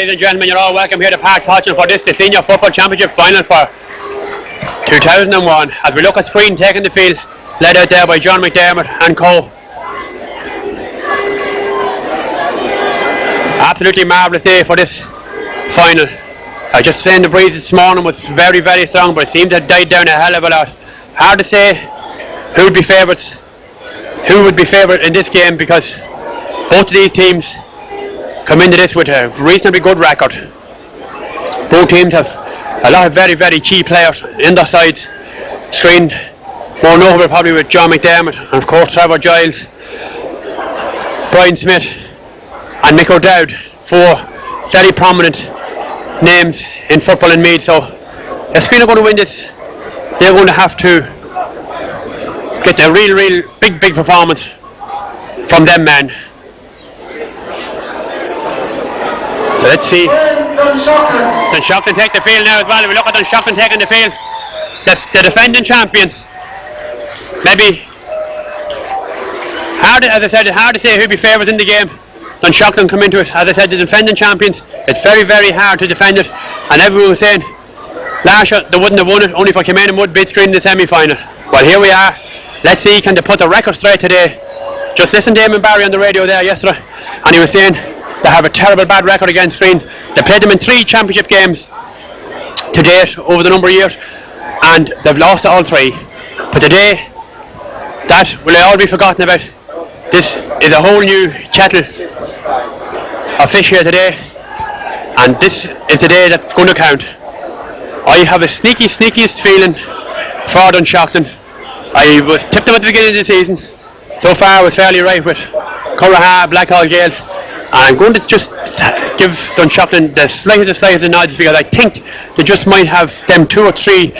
ladies and gentlemen, you're all welcome here to Park Touching for this, the Senior Football Championship Final for 2001. As we look at Skryne taking the field, led out there by John McDermott and co. Absolutely marvellous day for this final. I just saying the breeze this morning was very, very strong, but it seemed to have died down a hell of a lot. Hard to say who would be favourites, who would be favourite in this game, because both of these teams come into this with a reasonably good record. Both teams have a lot of very, very key players in their sides. Skryne more notable probably with John McDermott and of course Trevor Giles, Brian Smith and Mick O'Dowd, four very prominent names in football in Meath. So if Skryne are going to win this, they're going to have to get a real big performance from them men. So let's see. Dunshaughlin take the field now as well. If we look at Dunshaughlin taking the field, the defending champions. Maybe hard, as I said, it's hard to say who'll be favourites in the game. Dunshaughlin come into it, as I said, the defending champions. It's very, very hard to defend it, and everyone was saying last year they wouldn't have won it only for Kilmainham would beat Skryne in the semi-final. Well, here we are. Let's see, can they put the record straight today? Just listen to Eamon Barry on the radio there yesterday, and he was saying they have a terrible bad record against Skryne. They played them in 3 championship games to date over the number of years, and they've lost all 3. But today, that will all be forgotten about. This is a whole new kettle of fish here today, and this is the day that's going to count. I have a sneakiest feeling for Dunshaughlin. I was tipped them at the beginning of the season. So far I was fairly right with Curraha, Blackhall Gales. I'm going to just give Dunshaughlin the slightest of nods, because I think they just might have them 2 or 3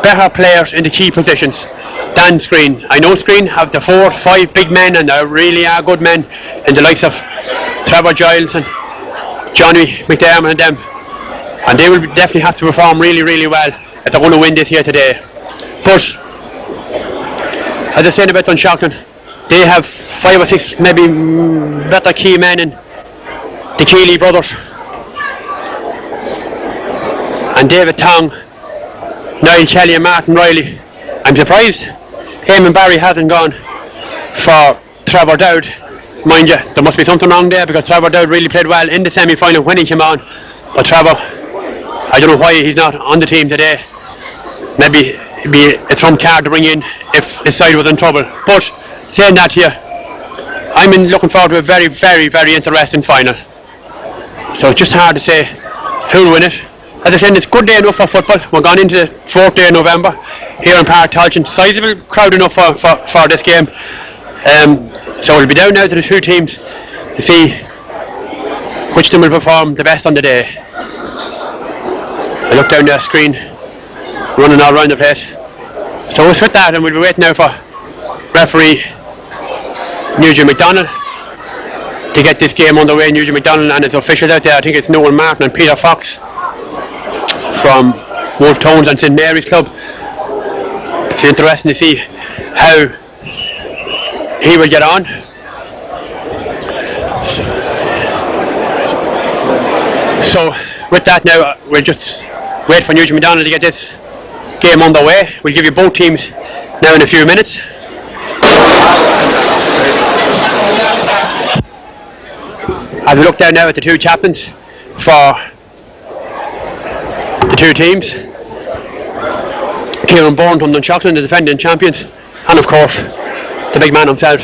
better players in the key positions than Skryne. I know Skryne have the 4 or 5 big men, and they really are good men, in the likes of Trevor Giles and Johnny McDermott and them, and they will definitely have to perform really well if they're going to win this here today. But as I said about Dunshaughlin, they have 5 or 6 maybe better key men in the Keeley brothers and David Tong, Niall Kelly and Martin Riley. I'm surprised Eamon Barry hasn't gone for Trevor Dowd. Mind you, there must be something wrong there, because Trevor Dowd really played well in the semi-final when he came on. But Trevor, I don't know why he's not on the team today. Maybe it'd be a trump card to bring in if his side was in trouble. But saying that here, I'm looking forward to a very interesting final. So it's just hard to say who'll win it. As I said, it's a good day enough for football. We're gone into the 4th day of November here in Park Touching. Sizable crowd enough for this game. So it'll be down now to the 2 teams to see which team will perform the best on the day. I look down there, Skryne running all around the place. So we'll with that, and we'll be waiting now for referee Nugent McDonald to get this game underway. Nugent McDonald and his officials out there. I think it's Noel Martin and Peter Fox from Wolf Tones and St Mary's Club. It's interesting to see how he will get on. So with that now, we'll just wait for Nugent McDonald to get this game underway. We'll give you both teams now in a few minutes. As we look down now at the 2 captains for the 2 teams, Kieran Bourne from Dunshaughlin, the defending champions, and of course the big man himself,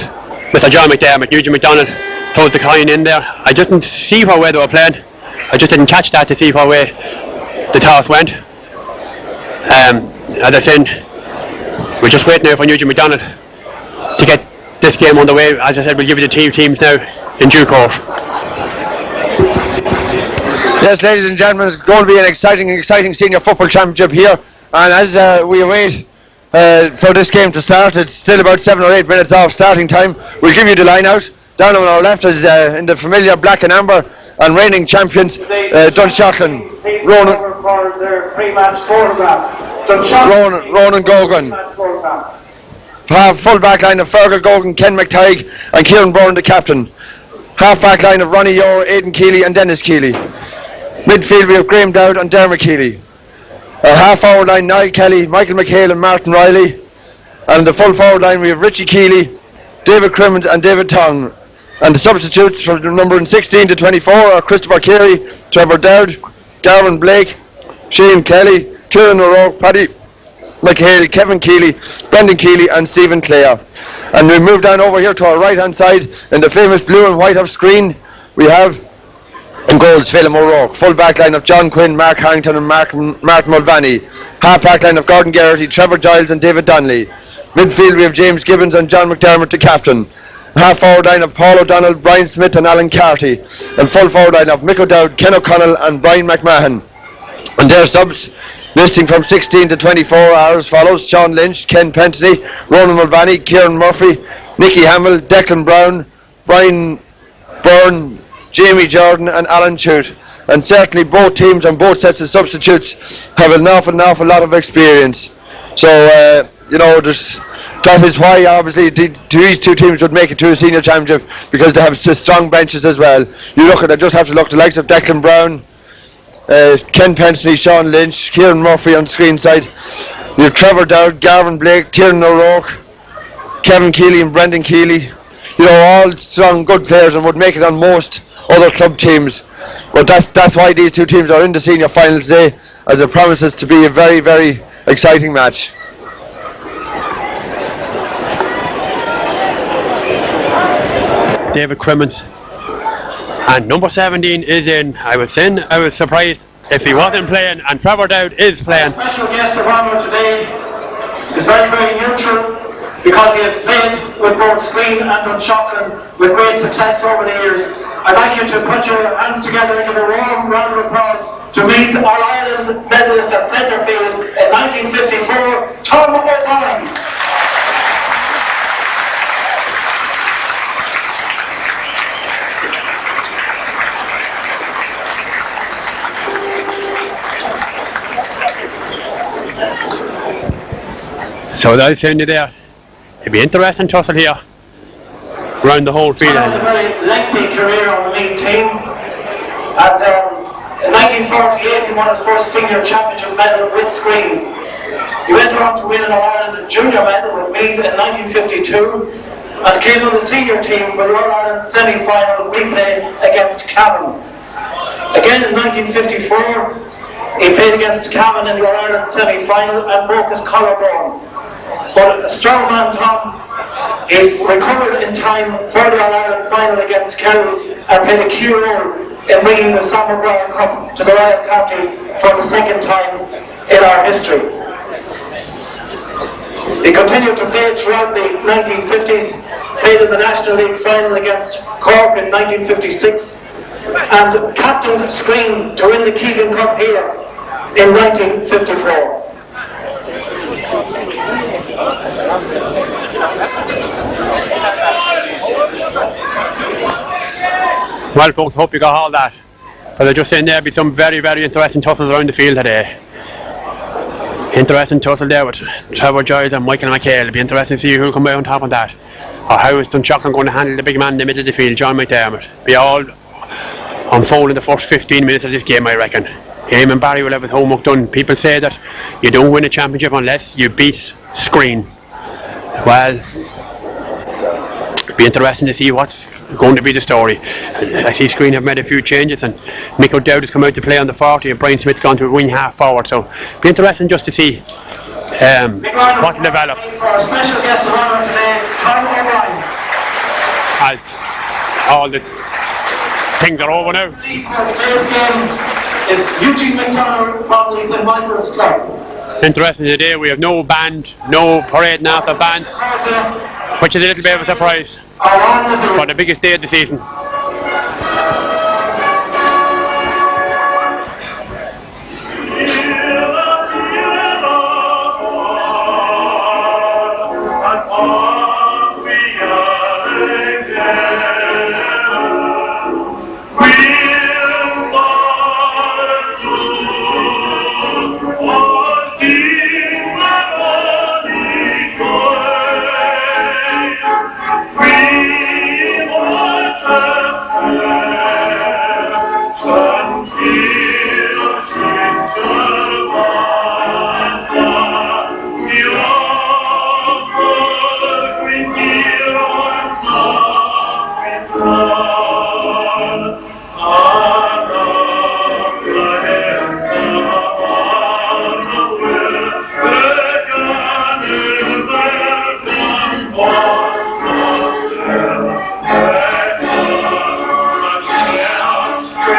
Mr. John McDermott. Nugent McDonald told the coin in there. I didn't see what way they were playing. I just didn't catch that to see what way the toss went. As I said, we're just waiting now for Nugent McDonald to get this game underway. As I said, we'll give you the teams now in due course. Yes, ladies and gentlemen, it's going to be an exciting senior football championship here, and as we await for this game to start, it's still about 7 or 8 minutes off starting time. We'll give you the line out. Down on our left is in the familiar black and amber and reigning champions Dunshaughlin, Ronan Gogan. Full back line of Fergal Gogan, Ken McTighe and Kieran Bourne the captain. Half-back line of Ronnie Yore, Aidan Keeley and Dennis Keeley. Midfield we have Graham Dowd and Dermot Keeley. Half-forward line Niall Kelly, Michael McHale and Martin Riley. And the full forward line we have Richie Keeley, David Crimmins and David Tong. And the substitutes from number 16 to 24 are Christopher Carey, Trevor Dowd, Garvin Blake, Shane Kelly, Kieran O'Rourke, Paddy McHale, Kevin Keeley, Brendan Keeley and Stephen Clare. And we move down over here to our right hand side in the famous blue and white of Skryne. We have in goals Phelim O'Rourke, full back line of John Quinn, Mark Harrington and Martin Mulvaney. Half back line of Gordon Geraghty, Trevor Giles and David Donnelly. Midfield we have James Gibbons and John McDermott the captain. Half forward line of Paul O'Donnell, Brian Smith and Alan Carty. And full forward line of Mick O'Dowd, Ken O'Connell and Brian McMahon. And their subs listing from 16 to 24 are as follows: Sean Lynch, Ken Pentney, Ronan Mulvaney, Kieran Murphy, Nicky Hamill, Declan Brown, Brian Byrne, Jamie Jordan and Alan Chute. And certainly both teams and both sets of substitutes have an awful lot of experience. So that is why obviously these two teams would make it to a senior championship, because they have strong benches as well. Just have to look at the likes of Declan Brown, Ken Pentney, Sean Lynch, Kieran Murphy on the Skryne side. You have Trevor Dowd, Garvin Blake, Tiernan O'Rourke, Kevin Keeley and Brendan Keeley. All strong, good players and would make it on most other club teams. But that's why these two teams are in the senior final today, as it promises to be a very, very exciting match. David Crimmins and number 17 is in. I was surprised if he wasn't playing, and Trevor Dowd is playing. Our special guest of honour today is very, very neutral, because he has played with both Skryne and Dunshaughlin with great success over the years. I'd like you to put your hands together and give a warm round of applause to Meath All-Ireland medalist at centre field in 1954, Tom O'Brien. So that's the end of there. It'll be interesting tussle here around the whole field. He had a very lengthy career on the Meath team, and in 1948 he won his first senior championship medal with Skryne. He went on to win an All-Ireland junior medal with Meath in 1952 and came on the senior team for the All-Ireland semi-final replay against Cavan. Again in 1954 he played against Cavan in the All-Ireland semi-final and broke his collarbone. But a strong man, Tom, is recovered in time for the All-Ireland final against Kerry and played a key role in bringing the Sam Maguire Cup to the Royal County for the second time in our history. He continued to play throughout the 1950s, played in the National League final against Cork in 1956, and captained Skryne to win the Keegan Cup here in 1954. Well folks, hope you got all that. But I just saying there'll be some very, very interesting tussles around the field today. Interesting tussle there with Trevor Giles and Michael McHale. It'll be interesting to see who'll come out on top of that. Or how is Dunshaughlin going to handle the big man in the middle of the field, John McDermott. Be all unfold in the first 15 minutes of this game, I reckon. Him and Barry will have his homework done. People say that you don't win a championship unless you beat Skryne. Well, it'll be interesting to see what's going to be the story. I see Skryne have made a few changes, and Mick O'Dowd has come out to play on the 40 and Brian Smith's gone to wing half forward, so it'll be interesting just to see what will develop. For our special guest of honour today, Tom O'Brien. As all the things are over now. Today's game is Eugene McDonald from the St. Michael's Club. Interesting today, we have no band, no parade after bands, which is a little bit of a surprise for the biggest day of the season. We So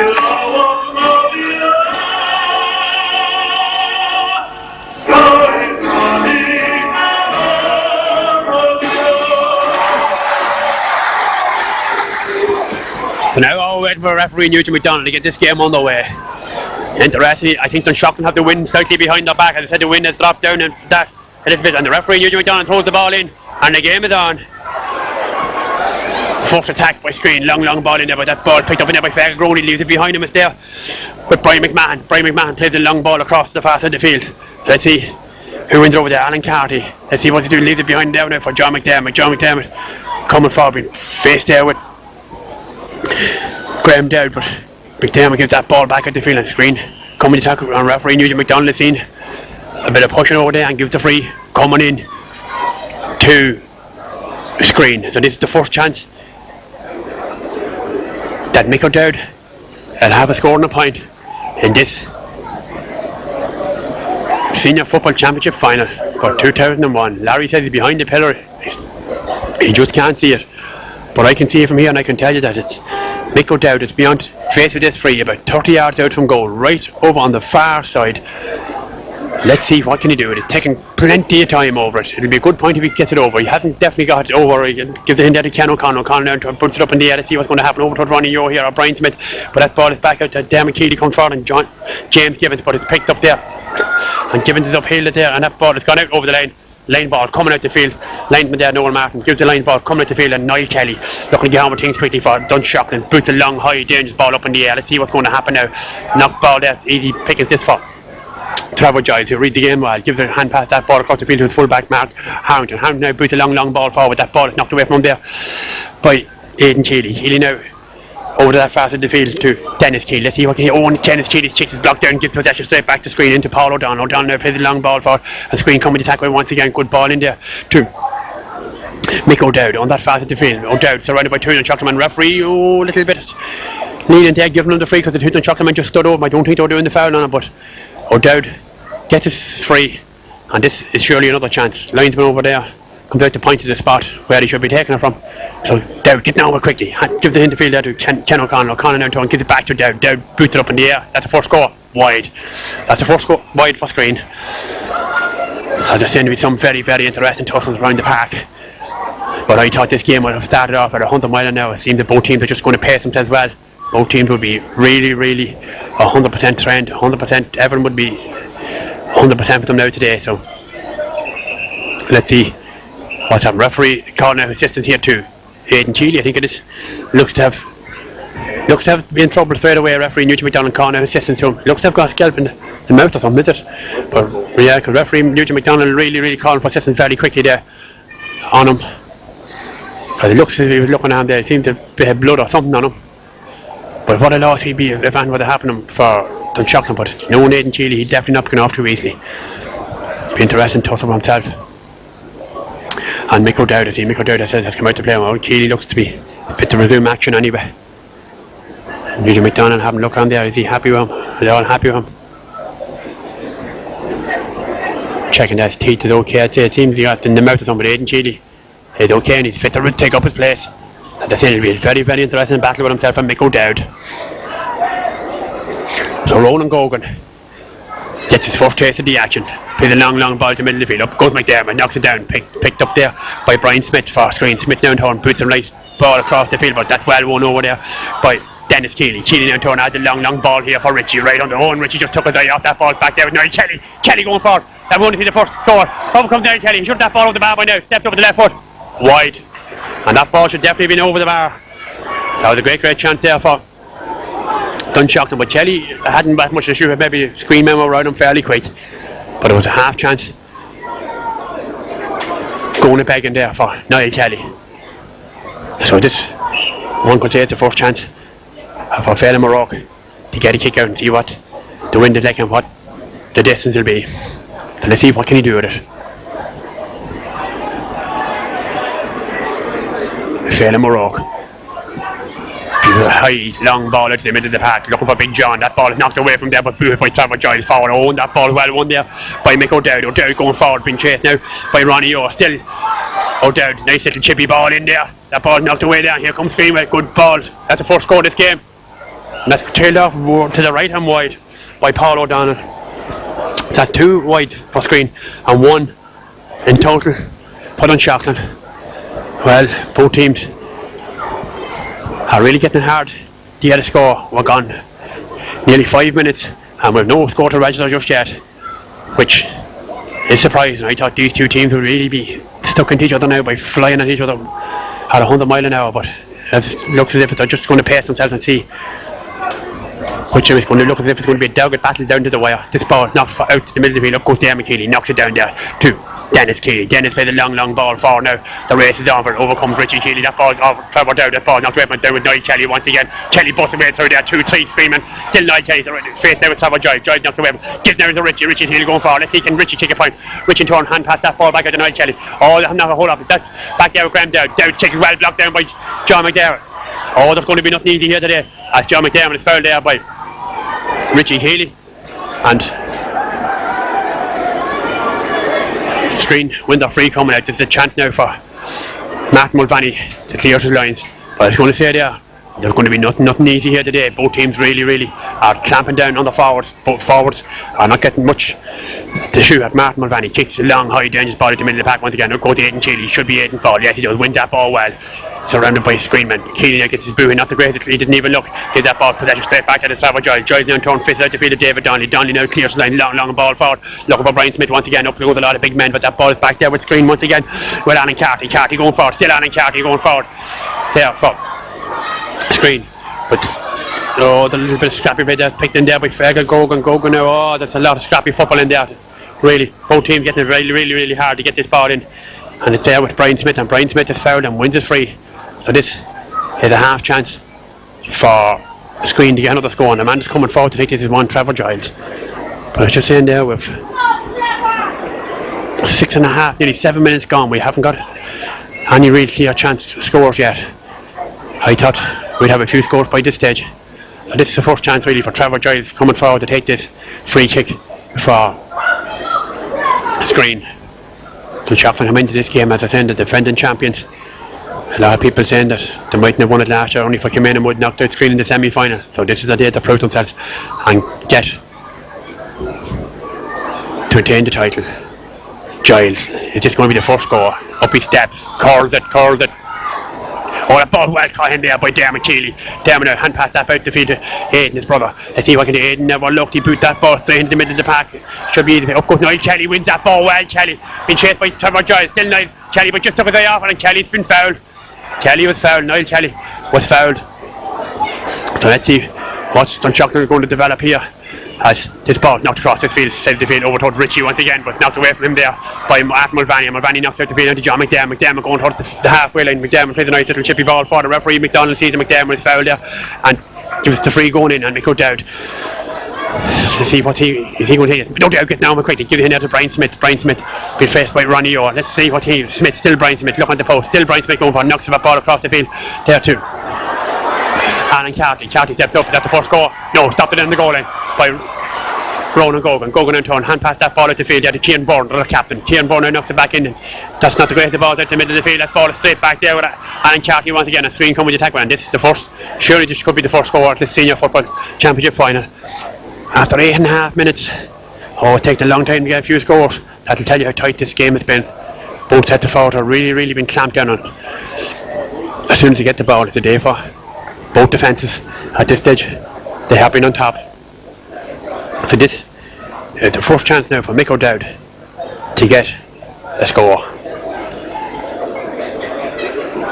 now all waiting for referee Nugent McDonald to get this game on the way. Interestingly, I think Dunshaughlin have the wind slightly behind their back. As I said, the wind has dropped down and that a little bit, and the referee Nugent McDonald throws the ball in, and the game is on. First attack by Skryne, long ball in there, but that ball picked up in there by Skryne. He leaves it behind him. It's there with Brian McMahon. Brian McMahon plays the long ball across the far side of the field. So let's see who wins over there. Alan Carty. Let's see what he's doing. Leaves it behind there now for John McDermott. John McDermott coming forward, face there with Graham Dowd, but McDermott gives that ball back at the field, and Skryne coming to tackle on referee Nugent McDonald has seen a bit of pushing over there and gives the free coming in to Skryne. So this is the first chance that Mick O'Dowd will have a scoring a point in this Senior Football Championship final for 2001. Larry says he's behind the pillar. He just can't see it, but I can see it from here, and I can tell you that it's Mick O'Dowd is beyond face with this free, about 30 yards out from goal, right over on the far side. Let's see what can he do with it. Taking plenty of time over it. It'll be a good point if he gets it over. He hasn't definitely got it over. He can give the hint to Ken O'Connell. O'Connell now puts it up in the air to see what's going to happen over to Ronnie Yo here or Brian Smith. But that ball is back out to Dermot Keeley comes forward and James Gibbons, but it's picked up there. And Gibbons is uphill there, and that ball has gone out over the line. Line ball coming out the field. Linesman there, Noel Martin, gives the line ball coming out the field, and Niall Kelly looking to get on with things quickly for Dunshaughlin. Boots a long, high, dangerous ball up in the air. Let's see what's going to happen now. Knock ball there, easy pickings this for Trevor Giles, who read the game well, gives a hand pass that ball across the field to his full-back Mark Harrington. Harrington now boots a long ball forward. That ball is knocked away from him there by Aidan Keeley. Keeley now over to that far side of the field to Dennis Keeley. Let's see what can he. Oh, Dennis Keeley's kicks is blocked down, gives possession straight back to Skryne into Paul O'Donnell. O'Donnell now plays a long ball forward, and Skryne coming to tackle once again. Good ball in there to Mick O'Dowd on that far side of the field. O'Dowd surrounded by two Dunshaughlin referee. Oh, a little bit leaning there, giving him the free because the two Dunshaughlin just stood over. I don't think they were doing the foul on him, but O'Dowd gets his free, and this is surely another chance. Linesman over there comes out to point to the spot where he should be taking it from. So Dowd gets over quickly, gives it in the field there to Ken O'Connell. O'Connell now to him, gives it back to Dowd. Dowd boots it up in the air. That's the first score, wide. That's the first score, wide for Skryne. There seem to be some very interesting tussles around the park. But I thought this game would have started off at 100 mile an hour. It seems that both teams are just going to pace themselves well. Both teams would be really 100% trained, 100%. Everyone would be 100% for them now today. So let's see what's happening. Referee calling out assistance here too. Aidan Keeley, I think it is, looks to have been in trouble straight away. Referee Nugent McDonald calling out assistance to him. Looks to have got a scalp in the mouth or something, is it? But yeah, because referee Nugent McDonald really calling for assistance very quickly there on him. Because it looks as if he was looking at him there. It seemed to have blood or something on him. But what a loss he'd be if anything would have happened to him for Dunshaughlin. But no Aidan Keeley, he'd definitely not going off too easily. Be interesting tussle for himself. And Mick O'Dowd, I see Mick O'Dowd has come out to play him out. Keeley looks to be fit to resume action anyway. Nugent McDonald having a look on there. Is he happy with him? Are they all happy with him? Checking that his teeth is okay. I'd say it seems he got in the mouth of somebody. Aidan Keeley is okay and he's fit to take up his place. And I think it'll be a very interesting battle with himself and Mick O'Dowd. So Ronan Gogan gets his first taste of the action. Plays a long ball to the middle of the field. Up goes McDermott, knocks it down. Picked up there by Brian Smith for Skryne. Smith down turn, puts a nice ball across the field, but that's well won over there by Dennis Keeley. Keeley down turn, has a long ball here for Richie, right on the own. Richie just took his eye off that ball back there with Niall Kelly. Kelly going forward. That won't be the first score. Over comes Niall Kelly. He shot that ball over the bar by now. Stepped over the left foot. Wide. And that ball should definitely have been over the bar. That was a great chance there for Dunshaughlin, but Kelly hadn't that much to shoot. Maybe Skryne men were around him fairly quick, but it was a half chance going a begging there for Niall Kelly. So this, one could say it's the first chance for Phelan O'Rourke to get a kick out and see what the wind is like and what the distance will be. So let's see what can he do with it. Phelan O'Rourke. High, long ball out to the middle of the park, looking for Big John. That ball is knocked away from there, but booted by Trevor Giles forward. Oh, and that ball is well won there by Mick O'Dowd. O'Dowd going forward, being chased now by Ronnie Yo. Still O'Dowd, nice little chippy ball in there. That ball knocked away there. Here comes Skryne with a good ball. That's the first score of this game. And that's tailed off to the right hand wide by Paul O'Donnell. That's 2 wide for Skryne and 1 in total for Dunshaughlin. Well, both teams are really getting hard to get a score. We're gone nearly 5 minutes and we've no score to register just yet, which is surprising. I thought these two teams would really be stuck into each other now by flying at each other at 100 miles an hour, but it looks as if they're just going to pace themselves and see which is going to look as if it's going to be a dogged battle down to the wire. This ball knocked out to the middle of the field. Up goes Dermot Keeley, knocks it down there to Dennis Keeley. Dennis plays a long ball forward now. The race is on for it. Overcomes Richie Keeley. That ball over Trevor Dowd. That ball knocked away down with Niall Kelly once again. Kelly busts away through there. 2-3 screaming. Still Niall Kelly face now with Trevor Joy. Joy knocked away. Gives now to Richie. Richie Keeley going forward. Let's see can Richie kick a point. Richie turn hand pass that ball back out to Niall Kelly. Oh, not a whole lot. That's back there with Graham Dowd. Dowd kick well blocked down by John McDermott. Oh, there's going to be nothing easy here today as John McDermott is fouled there by Richie Healy, and Skryne win their free coming out. There's a chance now for Matt Mulvaney to clear his lines. But I was going to say there's going to be nothing easy here today. Both teams really are clamping down on the forwards. Both forwards are not getting much to shoot at. Martin Mulvaney kicks a long, high, dangerous ball at the middle of the pack once again. It goes to Aidan Keeley. Should be Aidan Fall. Yes, he does. Wins that ball well. Surrounded by Skryne men. Keeley now gets his booing, not the greatest. He didn't even look. Gives that ball possession straight back to the Trevor Giles. Giles now turn fist out the field of David Donnelly. Donnelly now clears the line, long ball forward. Looking for Brian Smith once again. Up goes a lot of big men, but that ball is back there with Skryne once again. Well, Alan Carty. Carty going forward. Still Alan Carty going forward. There for Skryne. But the little bit of scrappy bit there picked in there by Fergal Gogan now. Oh, that's a lot of scrappy football in there. Really, both teams getting it really hard to get this ball in. And it's there with Brian Smith, and Brian Smith is fouled and wins it free. So this is a half chance for Skryne to get another score, and the man is coming forward to take this is one, Trevor Giles. But I was just saying there, with 6.5, nearly 7 minutes gone, we haven't got any real clear chance scores yet. I thought we'd have a few scores by this stage. So this is the first chance really for Trevor Giles coming forward to take this free kick for Skryne. Dunshaughlin come into this game, as I said, the defending champions. A lot of people saying that they mightn't have won it last year, only for came in and would knocked out Skryne in the semi-final. So this is a day to prove themselves and get to attain the title. Giles, it's just going to be the first score. Up he steps, curls it. Oh, that ball well caught in there by Dermot Keeley. Dermot now hand pass that out the field to Aidan, his brother. Let's see what can do. Aidan never looked. He put that ball straight into the middle of the pack. Should be up goes Niall Kelly, wins that ball well. Kelly been chased by Trevor Giles. Still Niall Kelly, but just took his eye off it, and Kelly's been fouled. Kelly was fouled. Niall Kelly was fouled. So let's see what's Dunshaughlin going to develop here. As this ball knocked across this field, sent the field over towards Richie once again, but knocked away from him there by Matt Mulvaney. Mulvaney knocks out the field into John McDermott. McDermott going towards the halfway line. McDermott plays a nice little chippy ball for the referee. McDonald sees him. McDermott is fouled there and gives the free going in, and Mick O'Dowd. Let's see what is he going to hit. O'Dowd gets down quickly. Gives it in there to Brian Smith. Brian Smith being faced by Ronnie Orr. Let's see what Smith, still Brian Smith, look on the post. Still Brian Smith going for, knocks that ball across the field there too. Alan Carty steps up. Is that the first goal? No, stopped it in the goal line by Ronan Gogan. Gogan in turn, hand pass that ball out the field there to Cian Byrne, the captain. Cian Byrne now knocks it back in. That's not the greatest ball out the middle of the field. That ball is straight back there with Alan Carty once again. And Skryne coming to attack, and this is the first. Surely this could be the first score at the senior football championship final. After 8.5 minutes. Oh, it takes a long time to get a few scores. That'll tell you how tight this game has been. Both sets of forwards are really been clamped down on. As soon as they get the ball, it's a day for both defences at this stage. They have been on top. So this is the first chance now for Mick O'Dowd to get a score.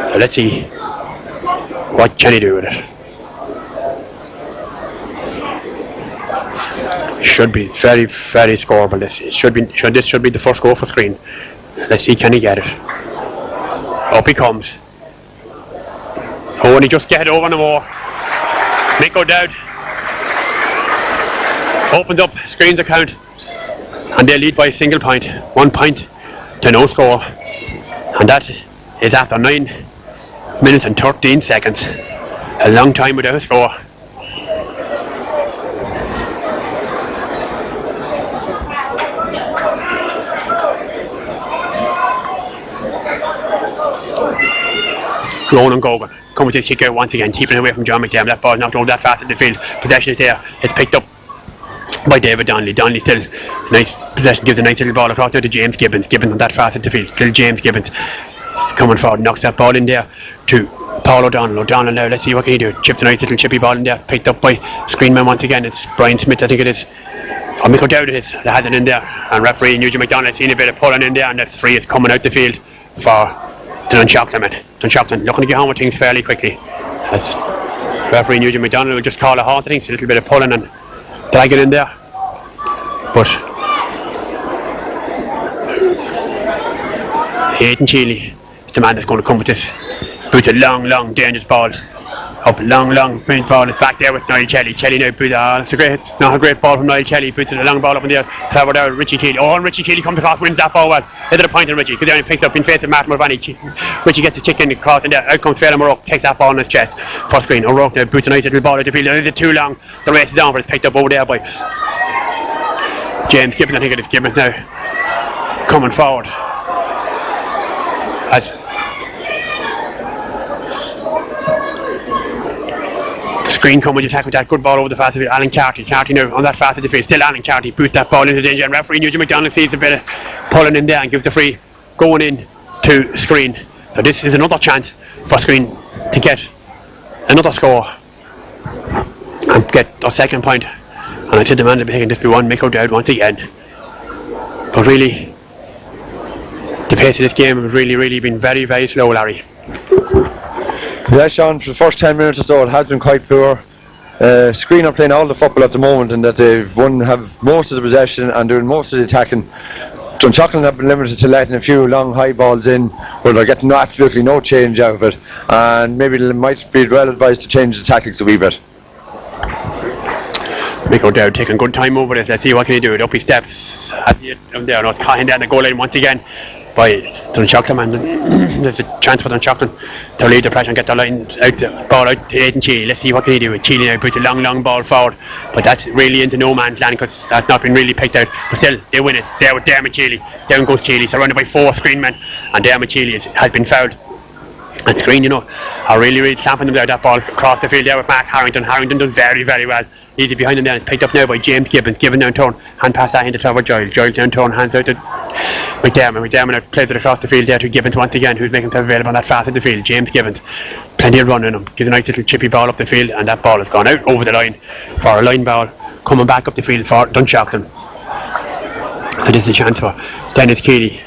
So let's see what can he do with it. Should be very scoreable. This should be the first goal for Skryne. Let's see, can he get it? Up he comes. Oh, and he just get it over no more. Mick O'Dowd opens up Skryne's account, and they lead by a single point, 1 point to no score, and that is after 9 minutes and 13 seconds. A long time without a score. Ronan Gogan come with this kick out once again, keeping it away from John McDermott. That ball knocked over that fast in the field. Possession is there. It's picked up by David Donnelly. Donnelly still nice possession, gives a nice little ball across there to James Gibbons. Gibbons on that fast in the field. Still James Gibbons coming forward, knocks that ball in there to Paul O'Donnell. O'Donnell now, let's see what can he do. Chips a nice little chippy ball in there, picked up by Skryne once again. It's Brian Smith, I think it is. Or Mick O'Dowd it is, that has it in there. And referee Nugent McDonald seen a bit of pulling in there, and that free is coming out the field for the Dunshaughlin man. Dunshaughlin looking to get on with things fairly quickly. As referee Nugent McDonald will just call a halt, I think, a little bit of pulling and dragging in there. But Aidan Cheeley is the man that's going to come with this. Boots a long, dangerous ball. Up, long, range ball. It's back there with Niall Kelly. Kelly now boots it's not a great ball from Niall Kelly. Boots it a long ball up in there. Travelled out, Richie Keeley. Oh, and Richie Keeley comes across, wins that ball well. Into the point on Richie. Goes down and picks up in face of Martin Mulvaney. Richie gets the kick in the cross in there. Out comes Fela O'Rourke. Takes that ball on his chest. For Skryne. O'Rourke now boots a nice little ball out the field. Is it too long? The race is on, but it's picked up over there by James Gibbons. I think it is Gibbons now. Coming forward. As Skryne coming to attack with that good ball over the fast of it. Alan Carty now on that fast of the field. Still Alan Carty boots that ball into danger, and referee Nugent McDonald sees a bit of pulling in there and gives the free going in to Skryne. So this is another chance for Skryne to get another score and get a second point. And I said the man to be taking this be one, Mick O'Dowd once again. But really, the pace of this game has really been very slow, Larry. Yeah, Sean, for the first 10 minutes or so it has been quite poor. Skryne are playing all the football at the moment, and that they've have most of the possession and doing most of the attacking. Dunshaughlin have been limited to letting a few long high balls in where they're getting absolutely no change out of it, and maybe they might be well advised to change the tactics a wee bit. Mick O'Dowd taking good time over this. Let's see what can he do. Up he steps at the end there. No, it's caught in there in the goal line once again by Dunshaughlin, and there's a chance for Dunshaughlin to relieve the pressure and get the line out, the ball out to Aidan Cheeley. Let's see what can he do. Cheeley now puts a long ball forward, but that's really into no man's land because that's not been really picked out. But still, they win it. There with Dermot Cheeley. Down goes Cheeley, surrounded by 4 Skryne men, and Dermot Cheeley has been fouled. And Skryne, you know, are really stamping them down. That ball across the field there with Mark Harrington. Harrington does very well. Easy behind him there. It's picked up now by James Gibbons. Gibbons down turn, hand pass that into Trevor Giles. Giles down turn, hands out to McDermott. McDermott plays it across the field there to Gibbons once again, who's making himself available on that fast in the field. James Gibbons, plenty of run in him. Gives a nice little chippy ball up the field, and that ball has gone out over the line for a line ball coming back up the field for Dunshaughlin. So this is a chance for Dennis Keeley.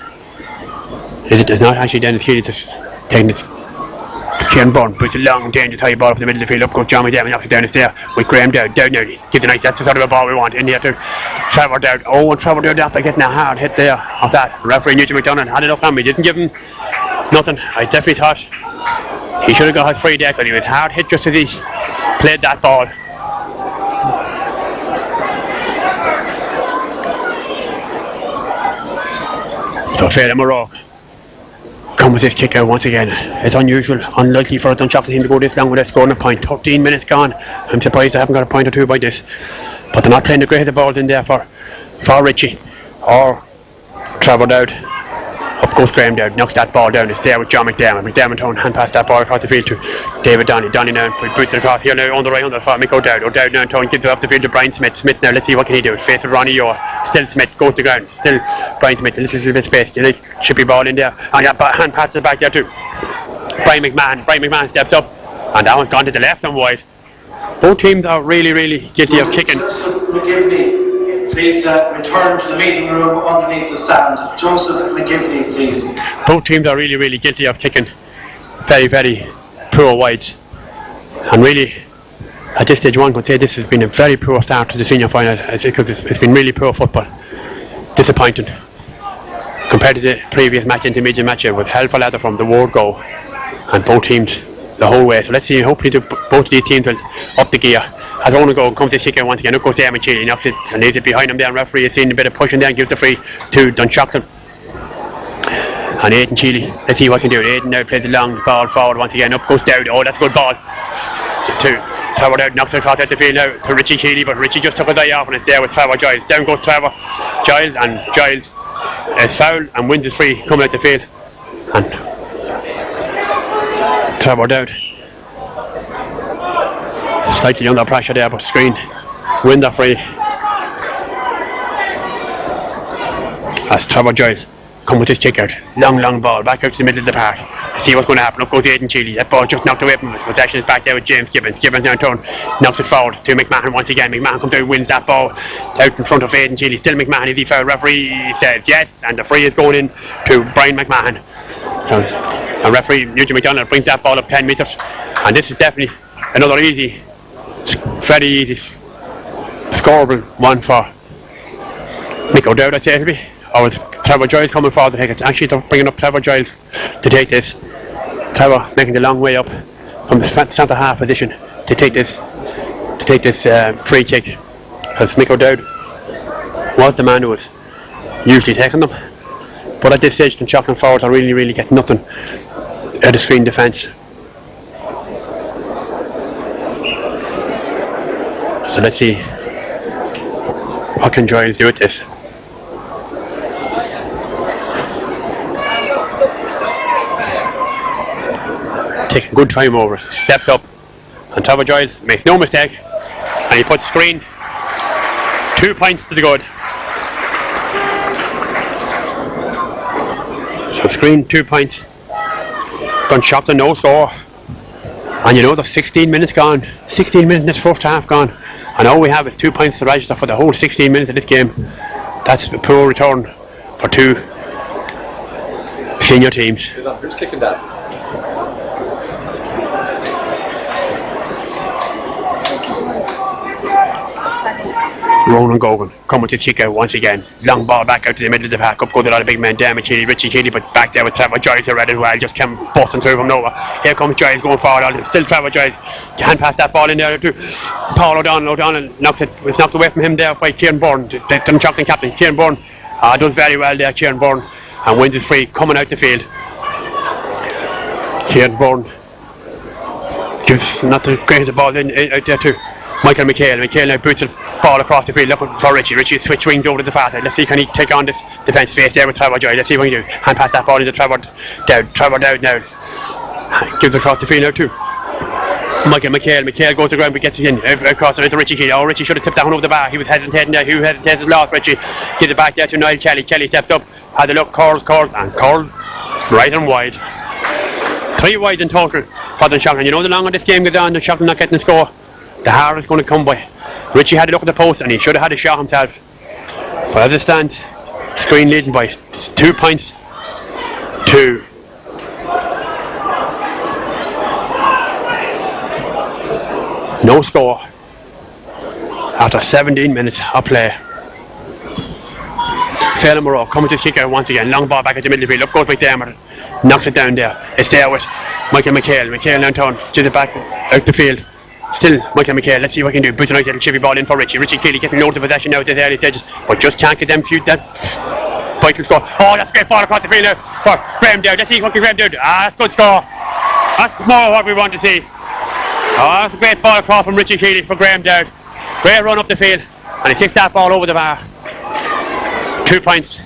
It's not actually Dennis Keeley, just taking this. Kieran Byrne puts a long, dangerous high ball up in the middle of the field. Up goes John McDermott, knocks it down. It's there with Graham Dowd. Dowd now gives a nice. That's the sort of a ball we want in here to Trevor Dowd. Oh, and Trevor Dowd after getting a hard hit there off that. Referee Nugent McDonald had enough on me. Didn't give him nothing. I definitely thought he should have got his free there because he was hard hit just as he played that ball. So Fela O'Rourke come with this kick out once again. It's unusual, unlikely for a Dunshaughlin team to go this long without scoring a point. 13 minutes gone. I'm surprised I haven't got a point or two by this. But they're not playing the greatest balls in there for Richie or Trevor Dowd. Up goes Graham Dowd, knocks that ball down. It's there with John McDermott. McDermott hand past that ball across the field to David Donnelly. Donnelly now boots it across here now on the right under for Mick O'Dowd. O'Dowd now gives it up the field to Brian Smith. Smith now, let's see what can he do. Face with Ronnie Orr. Still Smith goes to ground. Still Brian Smith, a little bit of space. A nice chippy ball in there. And that hand passes it back there to Brian McMahon. Brian McMahon steps up, and that one's gone to the left and wide. Both teams are really guilty of kicking. Please return to the meeting room underneath the stand. Joseph McGivney, please. Both teams are really guilty of kicking very poor wides. And really, at this stage, one could say this has been a very poor start to the senior final because it's been really poor football. Disappointing. Compared to the previous match, intermediate match, with hell for leather from the word go. And both teams the whole way. So let's see, hopefully both of these teams will up the gear. As Owen go, comes to kick out once again. Up goes Dermot Cheeley, knocks it and leaves it behind him there. Referee has seen a bit of pushing there, gives the free to Dunshaughlin. And Aidan Cheeley, let's see what he can do. Aidan now plays a long ball forward once again. Up goes Dowd. Oh, that's a good ball. To Trevor Dowd, knocks it across out the field now to Richie Cheeley, but Richie just took his eye off and it's there with Trevor Giles. Down goes Trevor Giles, and Giles is fouled and wins his free coming out the field. And Trevor Dowd Slightly under pressure there, but Skryne win the free. As Trevor Giles come with his kick out. Long ball back out to the middle of the park. See what's going to happen. Up goes Aidan Sheely. That ball just knocked away from him. Possession is back there with James Gibbons. Gibbons now turn, knocks it forward to McMahon once again. McMahon comes out, wins that ball out in front of Aidan Sheely. Still McMahon. Is he foul? Referee says yes, and the free is going in to Brian McMahon. So the referee Eugene McDonald brings that ball up 10 metres, and this is definitely another easy, very easy scoreable one for Mick O'Dowd, I'd say it'll be. Or with Trevor Giles coming forward to take it. Actually, they're bringing up Trevor Giles to take this. Trevor making the long way up from the centre half position to take this free kick, because Mick O'Dowd was the man who was usually taking them. But at this stage, the Dunshaughlin forwards are really getting nothing out of Skryne defence. So let's see what can Giles do with this. Taking good time over, steps up, and Trevor Giles makes no mistake, and he puts Skryne 2 points to the good. So Skryne 2 points, Dunshaughlin no score, and you know there's 16 minutes gone, 16 minutes in this first half gone, and all we have is 2 points to register for the whole 16 minutes of this game. That's a poor return for two senior teams. Who's kicking that? Ronan Gogan come with his kick out once again. Long ball back out to the middle of the park. Up goes a lot of big men. Damn it, Richie Keeley, but back there with Trevor Giles red as well. Just came busting through from nowhere. Here comes Giles going forward. Still Trevor Giles. Can't pass that ball in there to Paul O'Donnell. O'Donnell knocks it. It's knocked away from him there by Kieran Byrne, the Dunshaughlin captain. Kieran Byrne does very well there. Kieran Byrne, and wins his free coming out the field. Kieran Byrne gives not the greatest ball in out there to Michael McHale. McHale now boots it ball across the field looking for Richie. Richie switch wings over to the far side. Let's see, can he take on this defence face there with Trevor Giles. Let's see what he can do. Hand pass that ball into Trevor Dowd. Trevor Dowd now gives it across the field now too. Michael McHale goes to the ground but gets it in across it to Richie Keeley. Oh, Richie should have tipped that one over the bar. He was hesitating there. He hesitated, lost Richie. Gives it back there to Niall Kelly. Kelly steps up, had a look, curls and curls right and wide. 3 wide in total for Dunshaughlin. You know, the longer this game goes on, Dunshaughlin not getting the score, the harder it's going to come by. Richie had a look at the post and he should have had a shot himself. But as it stands, Skryne leading by 2 points to no score after 17 minutes of play. Phelan Moreau coming to his kick out once again. Long ball back at the middle of the field. Up goes McDermott. Knocks it down there. It's there with Michael McHale. McHale now turn. Gives it back out the field. Still Michael McHale. Let's see what he can do. Boots a nice little chippy ball in for Richie. Richie Keeley getting loads of possession now at this early stages, but just can't get them shoot that vital score. Oh, that's a great ball across the field now for Graham Dowd. Let's see what Graham Dowd. That's a good score. That's more what we want to see. Oh, that's a great ball across from Richie Keeley for Graham Dowd. Great run up the field, and he kicks that ball over the bar. 2 points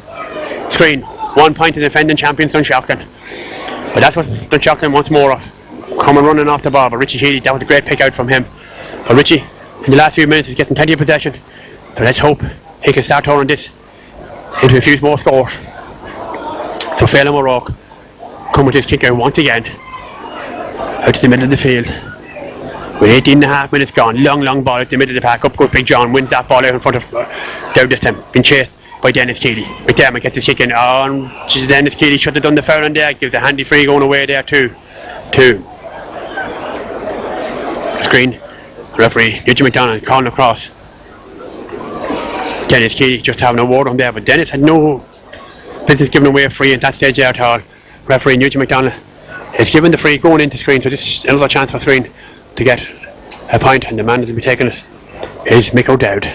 Skryne, 1 point to the defending champions Dunshaughlin. But that's what Dunshaughlin wants more of. Coming running off the ball, but Richie Keeley, that was a great pick out from him. But Richie, in the last few minutes, is getting plenty of possession. So let's hope he can start turning this into a few more scores. So Phelan O'Rourke come with his kick out once again, out to the middle of the field. With 18.5 minutes gone, long ball out the middle of the park. Up goes Big John, wins that ball out in front of Dowd this time. Been chased by Dennis Keeley. McDermott gets his kick in. Oh, Dennis Keeley should have done the foul on there. Gives a handy free going away there too. Skryne, referee Eugene McDonald calling across. Dennis Keeley just having a word on there, but Dennis had no business giving away a free at that stage there at all. Referee Eugene McDonald is given the free going into Skryne, so this is another chance for Skryne to get a point, and the man that will be taking it is Mick O'Dowd.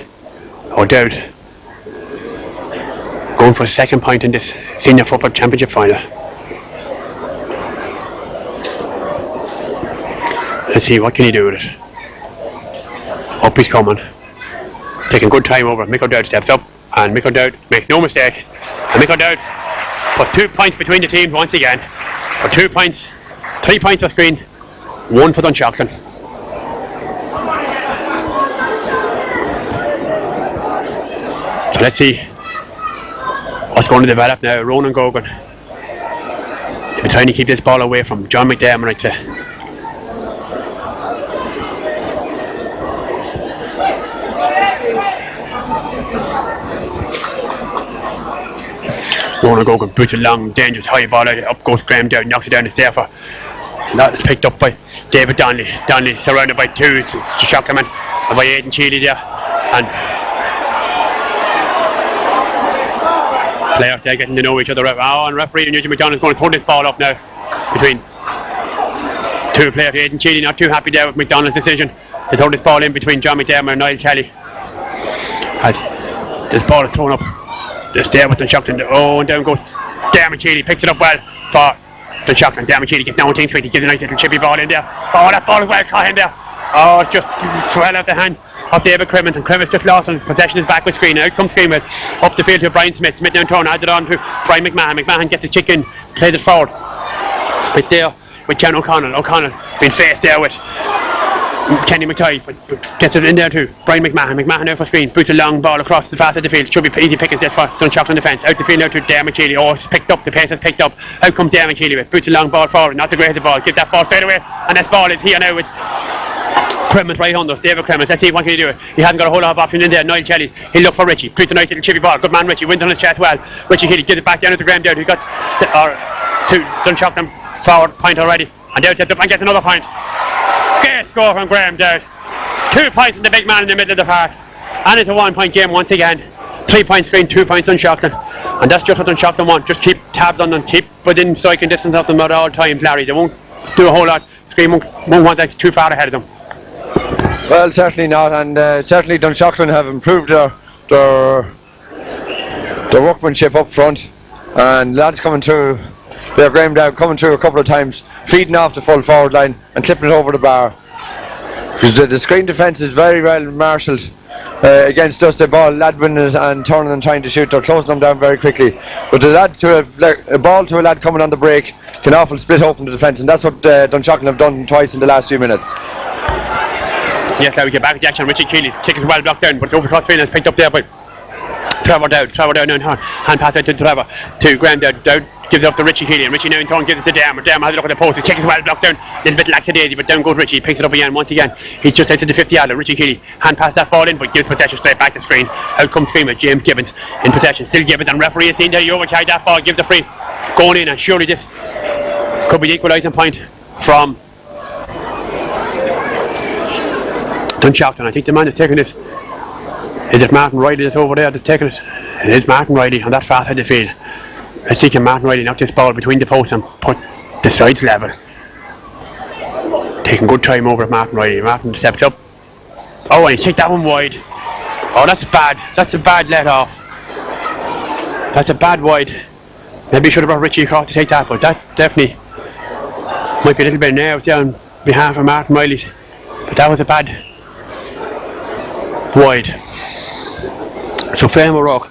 O'Dowd going for a second point in this Senior Football Championship final. Let's see, what can he do with it? Up he's coming. Taking good time over. Mick O'Dowd steps up, and Mick O'Dowd makes no mistake. And Mick O'Dowd puts 2 points between the teams once again. For 2 points, 3 points for Skryne, 1 for Dunshaughlin. Let's see what's going to develop now. Ronan Gogan trying to keep this ball away from John McDermott, I'd say. Ronan Gogan puts a long, dangerous high ball out. Up goes Graham Dowd, knocks it down the stair for. That is picked up by David Donnelly. Donnelly surrounded by two. It's Dunshaughlin and by Aidan Cheeley there. And players there getting to know each other. And referee Nugent McDonald is going to throw this ball up now between two players. Aidan Cheeley not too happy there with McDonald's decision to throw this ball in between John McDermott and Niall Kelly. As this ball is thrown up. Just there with Dunshaughlin. Oh, and down goes Dermot Cheeley. Picks it up well for Dunshaughlin. Dermot Cheeley gets down 10 feet. He gives a nice little chippy ball in there. Oh, that ball is well caught in there. Oh, just well out the hand of David Crimmins, and Crimmins just lost, and possession is back with Skryne. Out comes Skryne up the field to Brian Smith. Smith down turn, adds it on to Brian McMahon. McMahon gets his chick in, plays it forward. It's there with Ken O'Connell. O'Connell being faced there with Kenny McTighe, but gets it in there too. Brian McMahon. McMahon out for Skryne. Boots a long ball across the fast of the field. Should be easy pickings there for Dunshaughlin defence. Out the field now to Dermot Cheeley. Oh, it's picked up. The pace has picked up. Out comes Dermot Cheeley with. Boots a long ball forward. Not the greatest ball. Gives that ball straight away. And that ball is here now with Crimmins right under us. David Crimmins. Let's see what can he do. He hasn't got a whole lot of options in there. Niall Kelly. He'll look for Richie. Boots a nice little chippy ball. Good man Richie. Wins on his chest well. Richie Kelly gives it back down to Graham Dowd. He got to Dunshaughlin forward point already. And Dowd sets up and gets another point. Great score from Graham Dowd. 2 points in the big man in the middle of the park. And it's a 1 point game once again. 3 points Skryne, 2 points Dunshaughlin. And that's just what Dunshaughlin want. Just keep tabs on them, keep within striking distance of them at all times, Larry. They won't do a whole lot. Skryne won't want that too far ahead of them. Well, certainly not, and certainly Dunshaughlin have improved their workmanship up front, and lads coming through. They're Graham Dowd coming through a couple of times, feeding off the full forward line and clipping it over the bar. Because the Skryne defence is very well marshalled against us. The ball Ladwin and turning and trying to shoot. They're closing them down very quickly. But the lad to a ball to a lad coming on the break can often split open the defence, and that's what Dunshaughlin have done twice in the last few minutes. Yes, now we get back at the action. Richie Keeley's kick is well blocked down, but it's over across field and it's picked up there by Trevor Dowd. Trevor Dowd now hand pass out to Trevor to Graham Dowd. Dowd gives it up to Richie Keeley, and Richie now in turn gives it to Dermot. Dermot has a look at the post. His kick is well blocked down. A little bit lackadaisy, but down goes Richie. He picks it up again once again. He's just out to the 50-yarder. Richie Keeley hand pass that ball in, but gives possession straight back to Skryne. Out comes Skryne with James Gibbons in possession. Still Gibbons, and referee has seen that he overcarried that ball, gives the free going in, and surely this could be the equalising point from Dunshaughlin. I think the man that's taking this, is it Martin Riley that's over there that's taking it? It is Martin Riley on that far side of the field. I think Martin Riley knocked this ball between the posts and put the sides level. Taking good time over at Martin Riley. Martin steps up. Oh, and he kicked that one wide. Oh, that's bad. That's a bad let off. That's a bad wide. Maybe he should have brought Richie across to take that, but that definitely might be a little bit nerves there on behalf of Martin Riley. But that was a bad wide. So Flame O'Rourke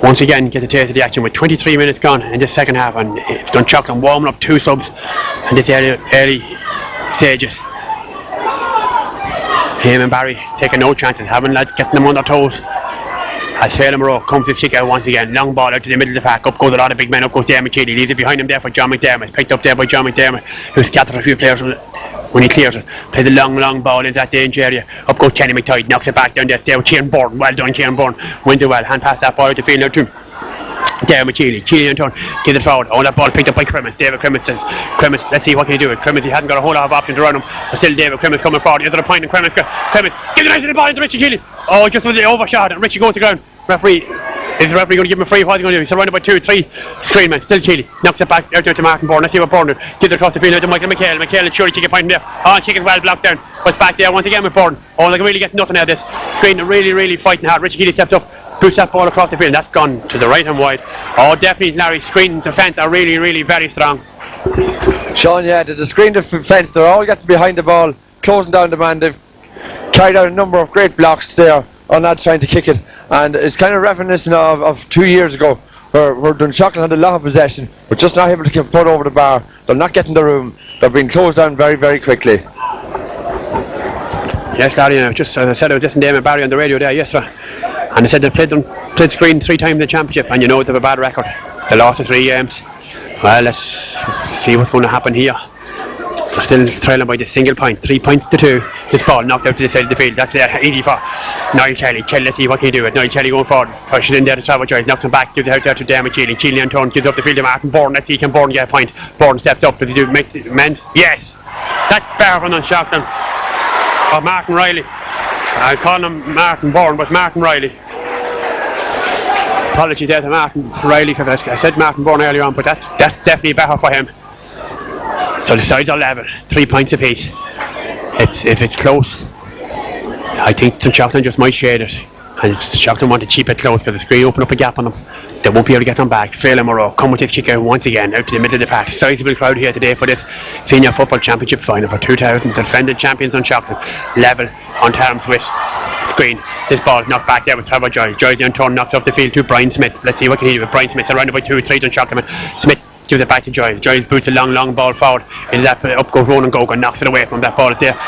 once again get a taste of the action with 23 minutes gone in this second half, and it's Dunshaughlin warming up 2 subs in this early stages. Him and Barry taking no chances, having lads getting them on their toes. As Flame O'Rourke comes to kick out once again, long ball out to the middle of the pack. Up goes a lot of big men. Up goes Dermot Keeley, leaves it behind him there for John McDermott. Picked up there by John McDermott, who's scattered a few players when he clears it. Plays a long ball into that danger area. Up goes Kenny McTighe, knocks it back down there. There with Kieran Bourne. Well done, Kieran Bourne. Wins it well. Hand pass that ball out the field now to Dermot Keeley. Keeley in turn gives it forward. Oh, that ball picked up by Crimmins. David Crimmins says, Crimmins, let's see what can he do with Crimmins. He hasn't got a whole lot of options around him, but still David Crimmins coming forward. Is there a point in Crimmins gives a nice little ball into Richie Keeley. Oh, just was the overshot, and Richie goes to ground. Referee, is the referee going to give him a free? What's he going to do? He's surrounded by 2-3 Skryne men. Still Keeley knocks it back out to Martin Bourne. Let's see what Bourne does. Gives it across the field out to Michael McHale. McHale is surely taking a point in there. Oh, and chicken well blocked down. But back there once again with Bourne. Oh, they can really get nothing out of this. Skryne really fighting hard. Richie Keeley steps up, boots that ball across the field. That's gone to the right and wide. Oh, definitely Larry, Skryne defence are really very strong. Sean, yeah, the Skryne defence, they're all getting behind the ball, closing down the man. They've carried out a number of great blocks there on that trying to kick it, and it's kind of reminiscent of 2 years ago where Dunshaughlin had a lot of possession but just not able to get put over the bar. They're not getting the room. They're being closed down very quickly. Yes, Larry, just as I said, I was listening to Damon Barry on the radio there yesterday. And they said they played Skryne 3 times in the championship, and you know they have a bad record. They lost the 3 games. Well, let's see what's going to happen here. They're still trailing by the single point, 3 points to 2. This ball knocked out to the side of the field. That's easy for Niall Kelly. Let's see what can he do with Niall Kelly going forward. Pushes in there to travel choice, knocks him back, gives it out there to Dermot Keeling. Keeling on turn, gives up the field to Martin Bourne. Let's see, can Bourne get a point? Bourne steps up. Does he do men's? Yes! That's better from Dunshaughlin. Or Martin Riley. I call him Martin Bourne, but Martin Riley. Apologies there to Martin Riley, because I said Martin Bourne earlier on, but that's definitely better for him. So the sides are level, 3 points apiece. If it's close, I think Dunshaughlin just might shade it. And Dunshaughlin want to keep it close because the Skryne open up a gap on them. They won't be able to get them back. Phelan Moreau come with his kick out once again out to the middle of the park. Sizable crowd here today for this Senior Football Championship final for 2000. Defending champions Dunshaughlin. Level on terms with Skryne. This ball is knocked back there with Trevor Joy. Joy then turn knocks off the field to Brian Smith. Let's see what can he do with Brian Smith. Surrounded by 2-3 Dunshaughlin. Smith gives it back to Joy. Joy boots a long ball forward. Into that up goes Ronan Gogan, knocks it away from that ball. It's there.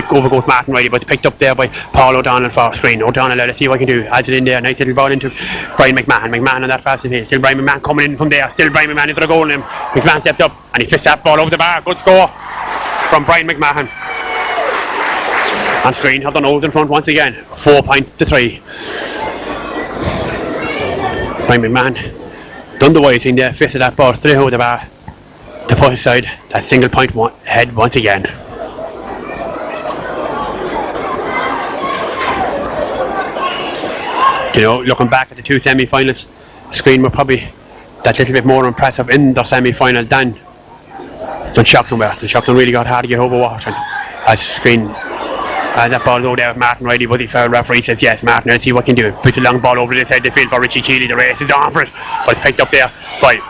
Over goes Martin Riley, but it's picked up there by Paul O'Donnell for Skryne. O'Donnell, let's see what he can do. Adds it in there. Nice little ball into Brian McMahon. McMahon on that fast field. Still Brian McMahon coming in from there. Still Brian McMahon into the goal. And McMahon steps up and he fists that ball over the bar. Good score from Brian McMahon. And Skryne have the nose in front once again. 4 points to 3. Brian McMahon done the wide thing there, fisted that ball straight over the bar to push aside that single point head once again. You know, looking back at the 2 semi-finals, Skryne were probably that little bit more impressive in the semi-final than Dunshaughlin were. Dunshaughlin really got hard to get over Waterton as Skryne. That ball go there with Martin Riley, but the foul referee says yes, Martin, let's see what he can do. Puts a long ball over the side of the field for Richie Keeley. The race is on for it, but it's picked up there by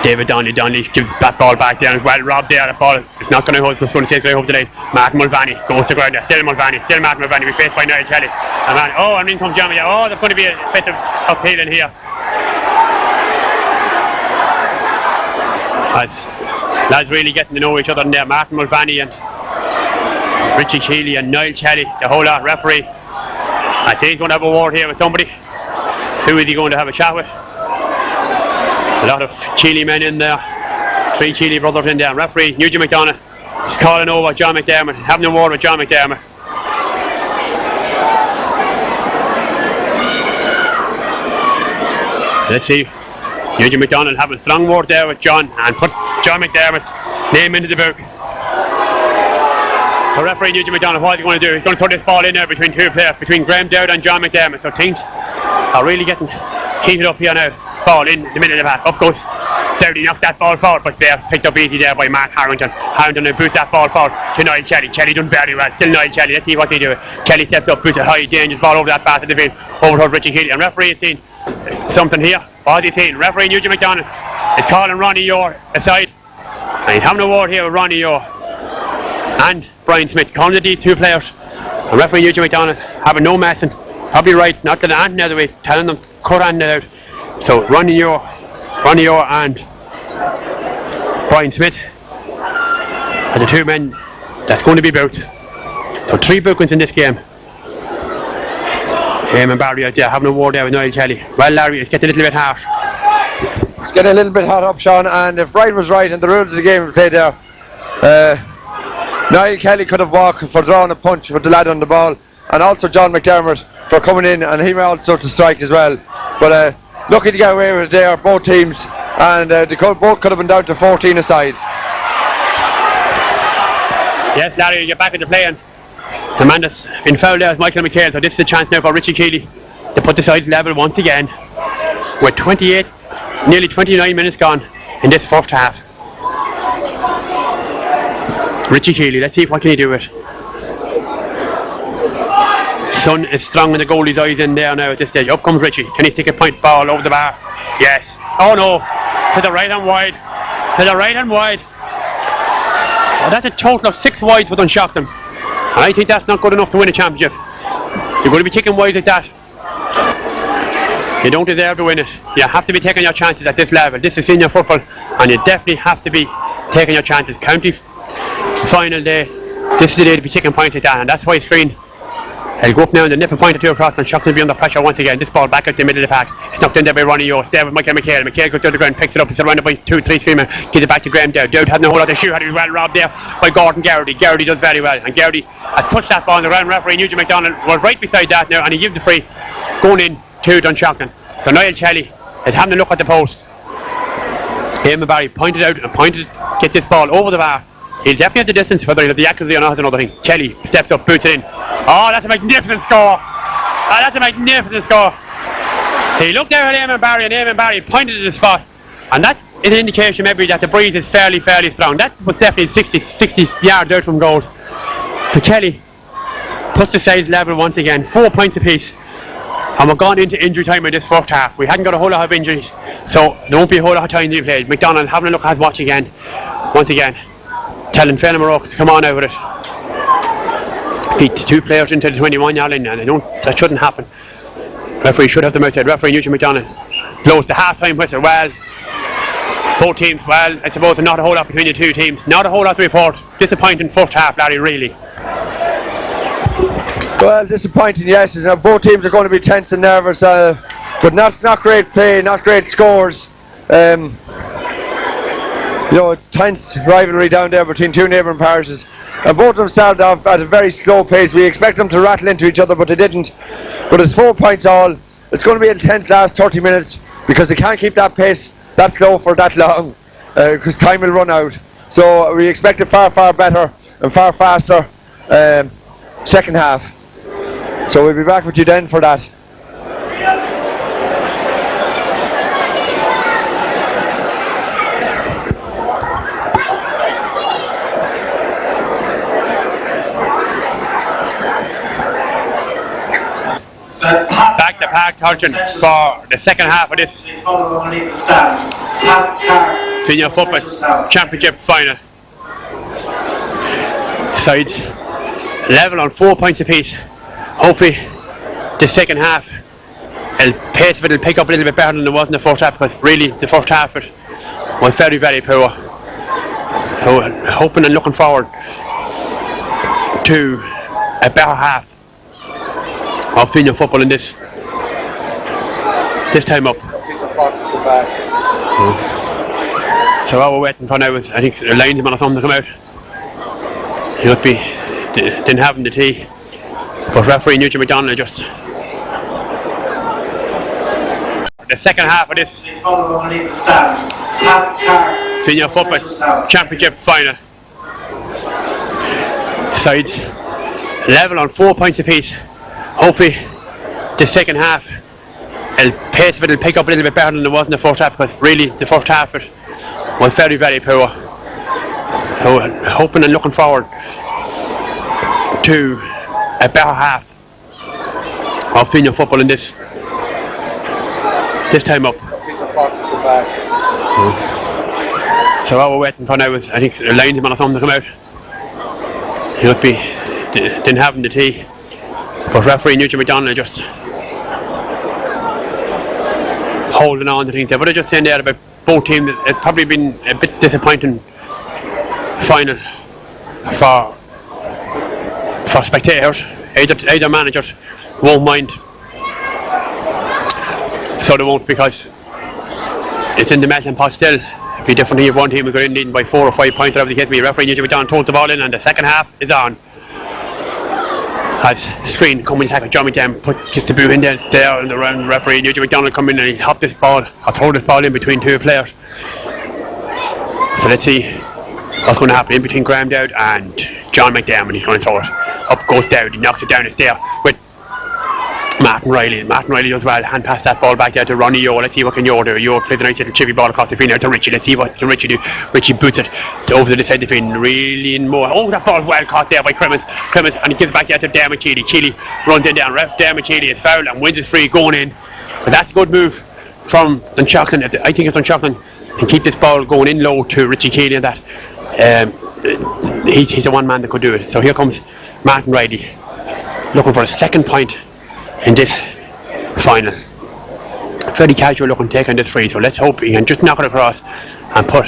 David Donnelly. Donnelly gives that ball back there, and well robbed there. The ball is not going to hold, it's going to take it over the line. Martin Mulvaney goes to ground there. Still Mulvaney, still Martin Mulvaney. We faced by Niall Kelly. And in comes John. Oh, there's going to be a bit of uphill in here. As lads really getting to know each other in there. Martin Mulvaney and Richie Keeley and Niall Kelly, the whole lot. Referee, I think he's going to have a word here with somebody. Who is he going to have a chat with? A lot of Keeley men in there, 3 Keeley brothers in there. Referee Nugent McDonagh is calling over John McDermott, having a word with John McDermott. Let's see, Nugent McDonagh having a strong word there with John and put John McDermott's name into the book. So referee Nugent McDonagh, what is he going to do? He's going to throw this ball in there between 2 players, between Graham Dowd and John McDermott. So things are really getting heated up here now. Ball in the middle of the pack. Up goes Dowdy, knocks that ball forward, but they're picked up easy there by Mark Harrington. Harrington boots that ball forward to Niall Kelly. Kelly done very well. Still Niall Kelly. Let's see what they do. Kelly steps up, boots a high, dangerous ball over that pass of the field, over towards Richie Keeley. And referee has seen something here. What has he seen? Referee Nugent McDonagh is calling Ronnie Orr aside. And he's having a word here with Ronnie Orr and Brian Smith, calling these 2 players. And referee Nugent McDonagh having no messing. Probably right, not to the Anthony the other way, telling them cut Anthony out. So Ronnie Orr and Brian Smith are the 2 men that's going to be booked. So 3 bookings in this game. Eamon Barry out there having a word there with Niall Kelly. Well, Larry, it's getting a little bit harsh. It's getting a little bit hot up, Sean, and if Ryan was right and the rules of the game were played there, Niall Kelly could have walked for drawing a punch with the lad on the ball, and also John McDermott for coming in, and he may also to strike as well. But lucky to get away with it there, both teams, and they both could have been down to 14 aside. Yes, Larry, you're back into playing. The man that's been fouled there is Michael McHale, so this is a chance now for Richie Keeley to put the sides level once again with 28, nearly 29 minutes gone in this first half. Richie Keeley, let's see what can he do with it. Sun is strong in the goalie's eyes in there now at this stage. Up comes Richie. Can he stick a point ball over the bar? Yes. Oh no. To the right and wide. To the right and wide. Oh, that's a total of 6 wides for Dunshaughlin. And I think that's not good enough to win a championship. You're going to be kicking wide like that. You don't deserve to win it. You have to be taking your chances at this level. This is senior football, and you definitely have to be taking your chances. County final day, this is the day to be taking points like that, and that's why Skryne He'll go up now and the nip a point or two across, and Dunshaughlin will be under pressure once again. This ball back at the middle of the pack. It's knocked in there by Ronnie Yo. Stay with Michael McHale. McHale goes down the ground, picks it up. It's surrounded by 2-3 Skryne. Gives it back to Graham Dowd. Dowd had no whole lot of shoe. Had it well robbed there by Gordon Gowdy. Gowdy does very well. And Gowdy has touched that ball on the ground. Referee Nugent McDonald was right beside that now, and he gives the free going in to Dunshaughlin. So Niall Shelley is having a look at the post. Eamon Barry pointed out and pointed to get this ball over the bar. He'll definitely have the distance, whether he'll have the accuracy or not is another thing. Shelley steps up, boots it in. Oh, that's a magnificent score! Oh, that's a magnificent score! He looked there at Eamon Barry, and Eamon Barry pointed to the spot, and that's an indication maybe that the breeze is fairly strong. That was definitely 60 yards out from goal. So Kelly puts the sides level once again, 4 points apiece, and we're gone into injury time in this first half. We hadn't got a whole lot of injuries, so there won't be a whole lot of time to be played. McDonald having a look at his watch again, once again, telling Fenham O'Rourke to come on out with it. Feed 2 players into the 21-yard line, and that shouldn't happen. Referee should have them outside. Referee Nugent McDonald blows the half-time whistle. Well, both teams, well, I suppose not a whole lot between the two teams. Not a whole lot to report. Disappointing first half, Larry, really. Well, disappointing, yes. Both teams are going to be tense and nervous, but not great play, not great scores. It's tense rivalry down there between two neighbouring parishes. And both of them started off at a very slow pace. We expect them to rattle into each other, but they didn't. But it's 4 points all. It's going to be a tense last 30 minutes because they can't keep that pace that slow for that long because time will run out. So we expect a far better and far faster second half. So we'll be back with you then for that. Back to Park Turgeon for the second half of this senior football championship final. Sides level on 4 points apiece. Hopefully the second half the pace of it will pick up a little bit better than it was in the first half, because really the first half of it was very poor. So hoping and looking forward to a better half of senior football in this time up. So what we're waiting for now is, I think, the linesman or something to come out. He must be didn't have the tea, but referee Nugent McDonald just the second half of this senior football championship final. Sides level on 4 points apiece. Hopefully the second half the pace of it will pick up a little bit better than it was in the first half, because really the first half of it was very poor. So hoping and looking forward to a better half of senior football in this time up. So what we're waiting for now is, I think, the linesman or something to come out. He must be didn't have the tea, but referee Nugent McDonald just holding on to things there. But I just saying there about both teams, it's probably been a bit disappointing final for spectators. Either managers won't mind, so they won't, because it's in the melting pot still. It'd be different if one team was going in by 4 or 5 points, whatever the case may be. Referee Nugent McDonald told the ball in, and the second half is on. As Skryne coming to attack with Johnny Jam, gets the boo in there and the referee Nugent McDonald come in and he hopped this ball, or throw this ball in between two players. So let's see what's going to happen in between Graham Dowd and John McDermott. He's going to throw it. Up goes Dowd, he knocks it down, it's there with Martin Riley. Martin Riley does well, hand pass that ball back there to Ronnie Yo. Let's see what can Yo do. Yo plays a nice little chippy ball across the field now to Richie. Let's see what can Richie do. Richie boots it over to the side of the field, really in more. Oh, that ball well caught there by Clemens, and he gives it back there to Dermot Keeley. Keeley runs in down, ref Dermot Keeley is fouled and wins his free going in. But that's a good move from Dunshaughlin. I think if Dunshaughlin can keep this ball going in low to Richie Keeley and that, he's the one man that could do it. So here comes Martin Riley looking for a second point in this final. Very casual looking take on this free, so let's hope he can just knock it across and put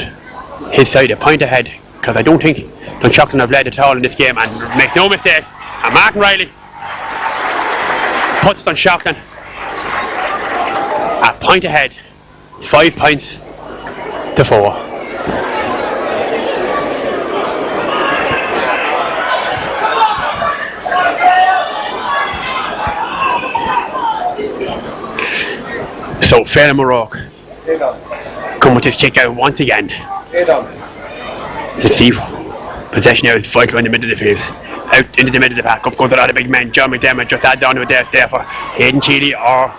his side a point ahead, because I don't think Dunshaughlin have led at all in this game, and makes no mistake, and Martin Riley puts Dunshaughlin a point ahead, 5 points to 4. So Fair Morocco come with his kick out once again. Let's see, possession out, vital in the middle of the field. Out into the middle of the pack, up goes a lot of big men. John McDermott just had down to a death there for Aidan Cheeley or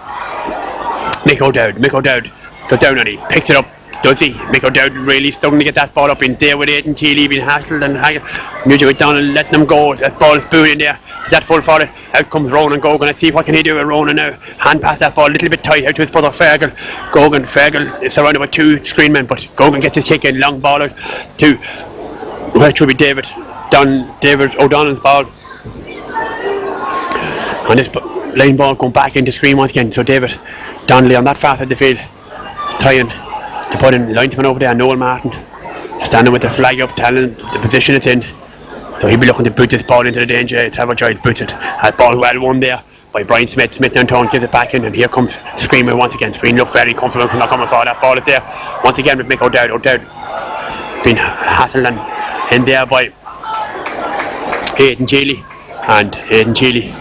Mick O'Dowd. Mick O'Dowd goes down and he picks it up, does he? Mick O'Dowd really struggling to get that ball up in there with Aidan Cheeley being hassled and Nugent McDonald letting him go. That ball is booed in there. Is that full forward? Out comes Ronan Gogan. Let's see what can he do with Ronan now. Hand pass that ball a little bit tight out to his brother Fergal. Fergal is surrounded by 2 Skryne men, but Gogan gets his kick in, long ball out to where it should be David O'Donnell's ball. And this line ball going back into Skryne once again. So David Donnelly on that far side of the field trying to put in linesman over there, Noel Martin standing with the flag up telling the position it's in. So he'll be looking to boot this ball into the danger. Trevor Giles boots it. That ball well won there by Brian Smith. Smith down turn gives it back in, and here comes Skryne once again. Skryne look very comfortable not coming forward. That ball is there once again with Mick O'Dowd. O'Dowd being hassled and in there by Aidan Cheeley, and Aidan Cheeley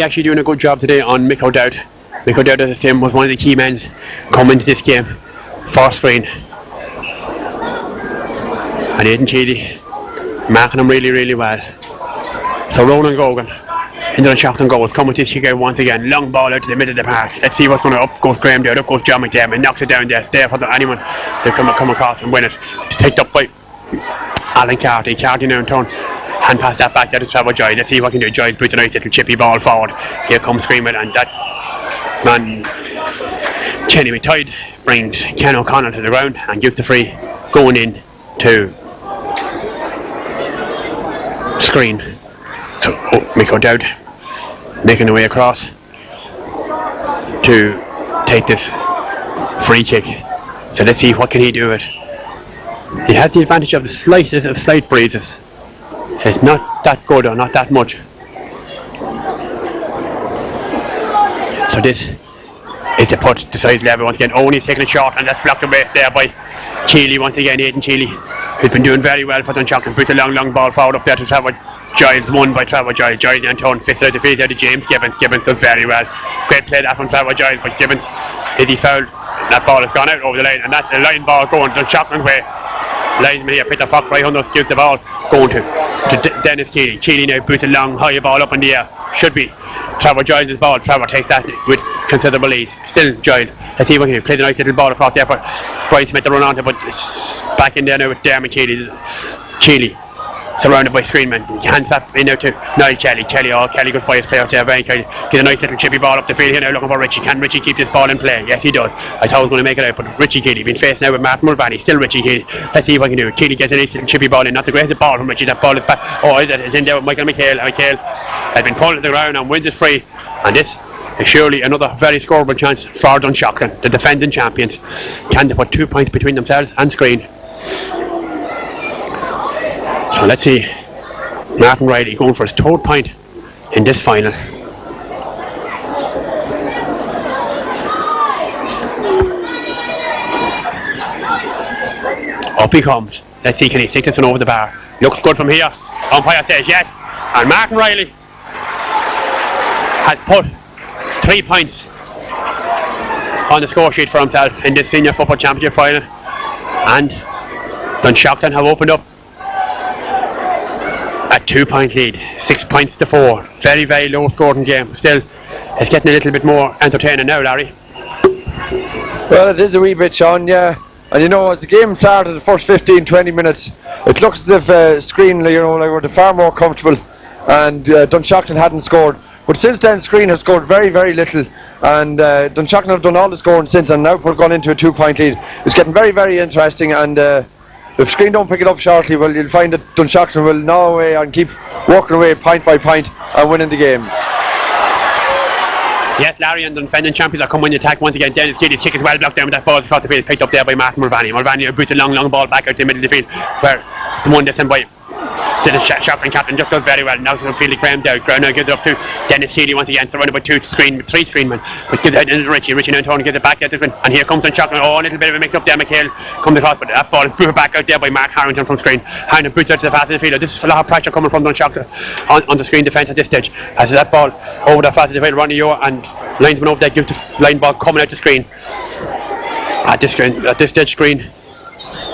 actually doing a good job today on Mick O'Dowd. Mick O'Dowd, as I say, was one of the key men coming into this game for Skryne. And Aidan Cheeley marking him really, really well. So Ronan Gogan into the Dunshaughlin goals, coming to kick out once again. Long ball out to the middle of the park. Let's see what's going to up goes Graham Dowd, up goes John McDermott, knocks it down there. It's there for anyone to come across and win it. It's picked up by Alan Carty. Carty now in turn. Hand pass that back there to Trevor Giles. Let's see what can do. Giles puts a nice little chippy ball forward. Here comes Skryne, and that man Kenny McTide brings Ken O'Connell to the ground and gives the free going in to Skryne. So Mick O'Dowd making the way across to take this free kick. So let's see what can he do with it. He has the advantage of the slight breezes. It's not that good or not that much. So this is to put the size level once again. Only taking a shot, and that's blocked away there by Cheeley once again. Aidan Cheeley, who's been doing very well for Dunshaughlin, puts a long ball forward up there to Trevor Giles, won by Trevor Giles. Giles and turn fifth out the field there to James Gibbons. Gibbons does very well. Great play that from Trevor Giles, but Gibbons, is he fouled? That ball has gone out over the line, and that's a line ball going Dunshaughlin way. Linesman here, Peter Fox right under, gives the ball going to Dennis Keeley. Keeley now puts a long high ball up in the air. Should be Trevor Giles' ball. Trevor takes that with considerable ease. Still Giles. Let's see what he can do. Plays a nice little ball across there for Brian Smith to run onto, but it's back in there now with Dermot Keeley. Surrounded by Skryne men. Hands up in now to Niall Kelly. Kelly good fire play out there. Very Kelly get a nice little chippy ball up the field here now, looking for Richie. Can Richie keep this ball in play? Yes, he does. I thought he was going to make it out, but Richie Keeley been faced now with Martin Mulvaney. Still Richie Keeley. Let's see what he can do. Keeley gets a nice little chippy ball in. Not the greatest ball from Richie. That ball is back. Oh, it's in there with Michael McHale. McHale has been pulled to the ground and wins it free. And this is surely another very scoreable chance for Dunshaughlin, the defending champions. Can they put 2 points between themselves and Skryne? So let's see. Martin Riley going for his 3rd point in this final. Up he comes. Let's see, can he stick this one over the bar? Looks good from here. Umpire says yes. And Martin Riley has put 3 points on the score sheet for himself in this senior football championship final. And Dunshaughlin have opened up a 2 point lead, 6 points to 4. Very, very low scoring game. Still, it's getting a little bit more entertaining now, Larry. Well, it is a wee bit, Sean, yeah. And you know, as the game started, the first 15-20 minutes, it looks as if Skryne, were far more comfortable, and Dunshaughlin hadn't scored. But since then, Skryne has scored very, very little, and Dunshaughlin have done all the scoring since, and now gone into a 2 point lead. It's getting very, very interesting, and if Skryne don't pick it up shortly, well, you'll find that Dunshaughlin will gnaw away and keep walking away point by point and winning the game. Yes, Larry and the defending champions are coming in attack once again. Dennis Keeley's kick is well blocked down, but that ball across the field, picked up there by Martin Mulvaney. Mulvaney boots a long ball back out to the middle of the field, where the one that's sent by to the Dunshaughlin captain, just does very well. Now to the field of Graham Dowd. Graham now gives it up to Dennis Keeley once again, surrounded by three screen men. But gives it into Richie now turn, gives it back out to Skryne. And here comes Dunshaughlin. Oh, a little bit of a mix up there. McHale comes across, but that ball is booted back out there by Mark Harrington from Skryne. Harrington boots out to the fast of the field. This is a lot of pressure coming from Dunshaughlin on the Skryne defence at this stage. As that ball over the fast of the field, Ronnie Yeo and linesman over there gives the line ball coming out to Skryne. At this stage, Skryne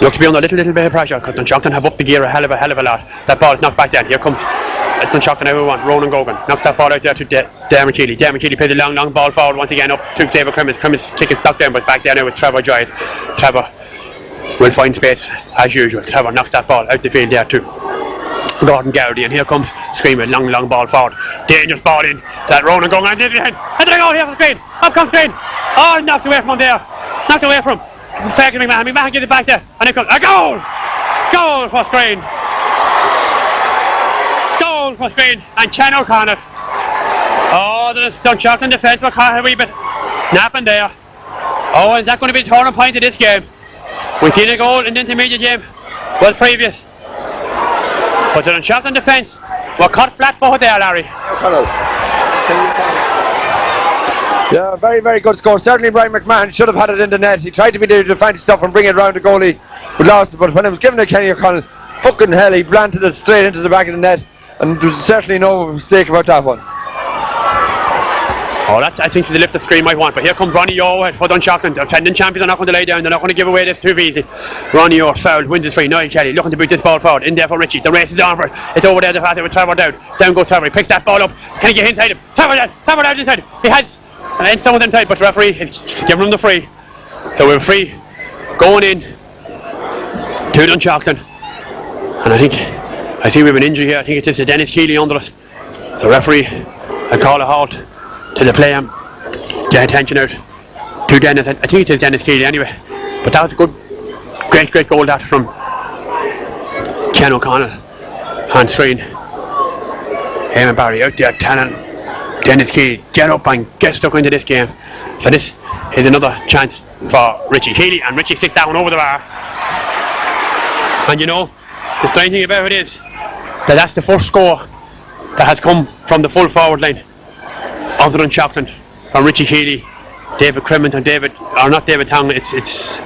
look to be under a little bit of pressure because Dunshaughlin have upped the gear a hell of a lot. That ball is knocked back there. Here comes Dunshaughlin now we want. Ronan Gogan knocks that ball out there to Dermot Keeley. Dermot Keeley plays a long ball forward once again up to David Crimmins. Crimmins kick is knocked down, but back there now with Trevor Giles. Trevor will find space as usual. Trevor knocks that ball out the field there to Gordon Gowdy, and here comes Skryne with long ball forward. Dangerous ball in. That Ronan Gogan and into the goal here for Skryne. Up comes Skryne. Oh, knocked away from there. Knocked away from Fergus McMahon. McMahon gets it back there, and it comes a goal! Goal for Skryne! Goal for Skryne, and Ken O'Connor. Oh, the Dunshaughlin defence were caught a wee bit napping there. Oh, is that going to be a turning point of this game? We've seen a goal in the intermediate game, well previous. But the Dunshaughlin defence were caught flat-footed there, Larry. Yeah, very good score. Certainly Brian McMahon should have had it in the net. He tried to be the defensive stuff and bring it round the goalie, but lost it. But when it was given to Kenny O'Connell, fucking hell, he planted it straight into the back of the net, and there was certainly no mistake about that one. Oh, that I think is the lift the Skryne might want. But here comes Ronnie Yeo for Dunshaughlin. Defending champions are not going to lay down. They're not going to give away this too easy. Ronnie Yeo fouled, wins his free. Niall Kelly looking to boot this ball forward. In there for Richie. The race is on for it. It's over there to pass it with Trevor Dowd. Down goes Trevor. He picks that ball up. Can he get inside him? Trevor Dowd inside him. He has an end someone inside, but the referee is giving him the free. So we're free going in to Dunshaughlin. And I see we have an injury here. I think it's Dennis Keeley under us. So referee will call a halt to the play and get attention out to Dennis. I think it is Dennis Keeley anyway. But that was a good, great goal that from Ken O'Connell on Skryne. Eamon Barry out there telling Dennis Keeley, get up and get stuck into this game. So this is another chance for Richie Keeley, and Richie sticks that one over the bar. And you know, the strange thing about it is that that's the first score that has come from the full forward line of the Dunshaughlin, from Richie Keeley, David Crimmins and not David Tong, it's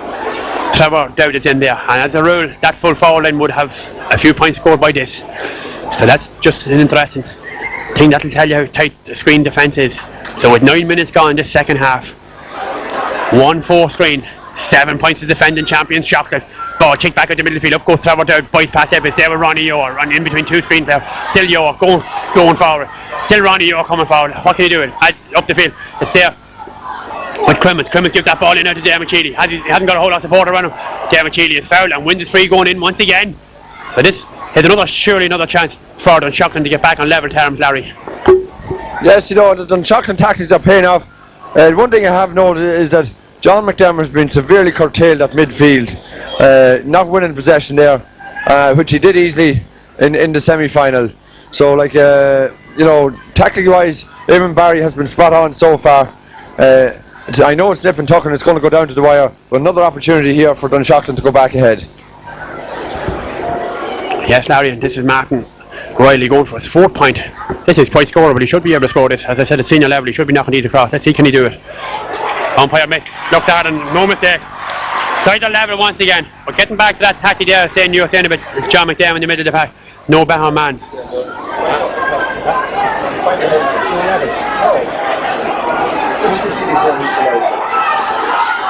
Trevor Dowd is in there, and as a rule that full forward line would have a few points scored by this. So that's just an interesting thing that'll tell you how tight the Skryne defence is. So with 9 minutes gone in this second half, 1-4 Skryne, 7 points to defending champions Dunshaughlin. Ball kicked back out the middle field, up goes Trevor Dowd, bytes past Evans, there with Ronnie Yeo, running in between two Skryne players. Still Yeo going forward, still Ronnie Yeo coming forward. What can he do? Up the field, it's there with Crimmins. Crimmins gives that ball in out to Dermot Keeley. He hasn't got a whole lot of support around him. Dermot Keeley is fouled and wins his free going in once again. But this is surely another chance for Dunshaughlin to get back on level terms, Larry. Yes, you know, the Dunshaughlin tactics are paying off. One thing I have noted is that John McDermott has been severely curtailed at midfield, not winning possession there, which he did easily in the semi-final. So, like, you know, tactically wise, Eamon Barry has been spot on so far. I know it's nip and tuck and it's going to go down to the wire, but another opportunity here for Dunshaughlin to go back ahead. Yes, Larry, and this is Martin Riley going for his 4th point. This is quite scoreable. He should be able to score this. As I said, at senior level, he should be knocking these across. Let's see, can he do it? Umpire Mick looked at and no mistake. Side of level once again. But getting back to that tacky there, saying you were saying about John McDermott in the middle of the pack. No better man.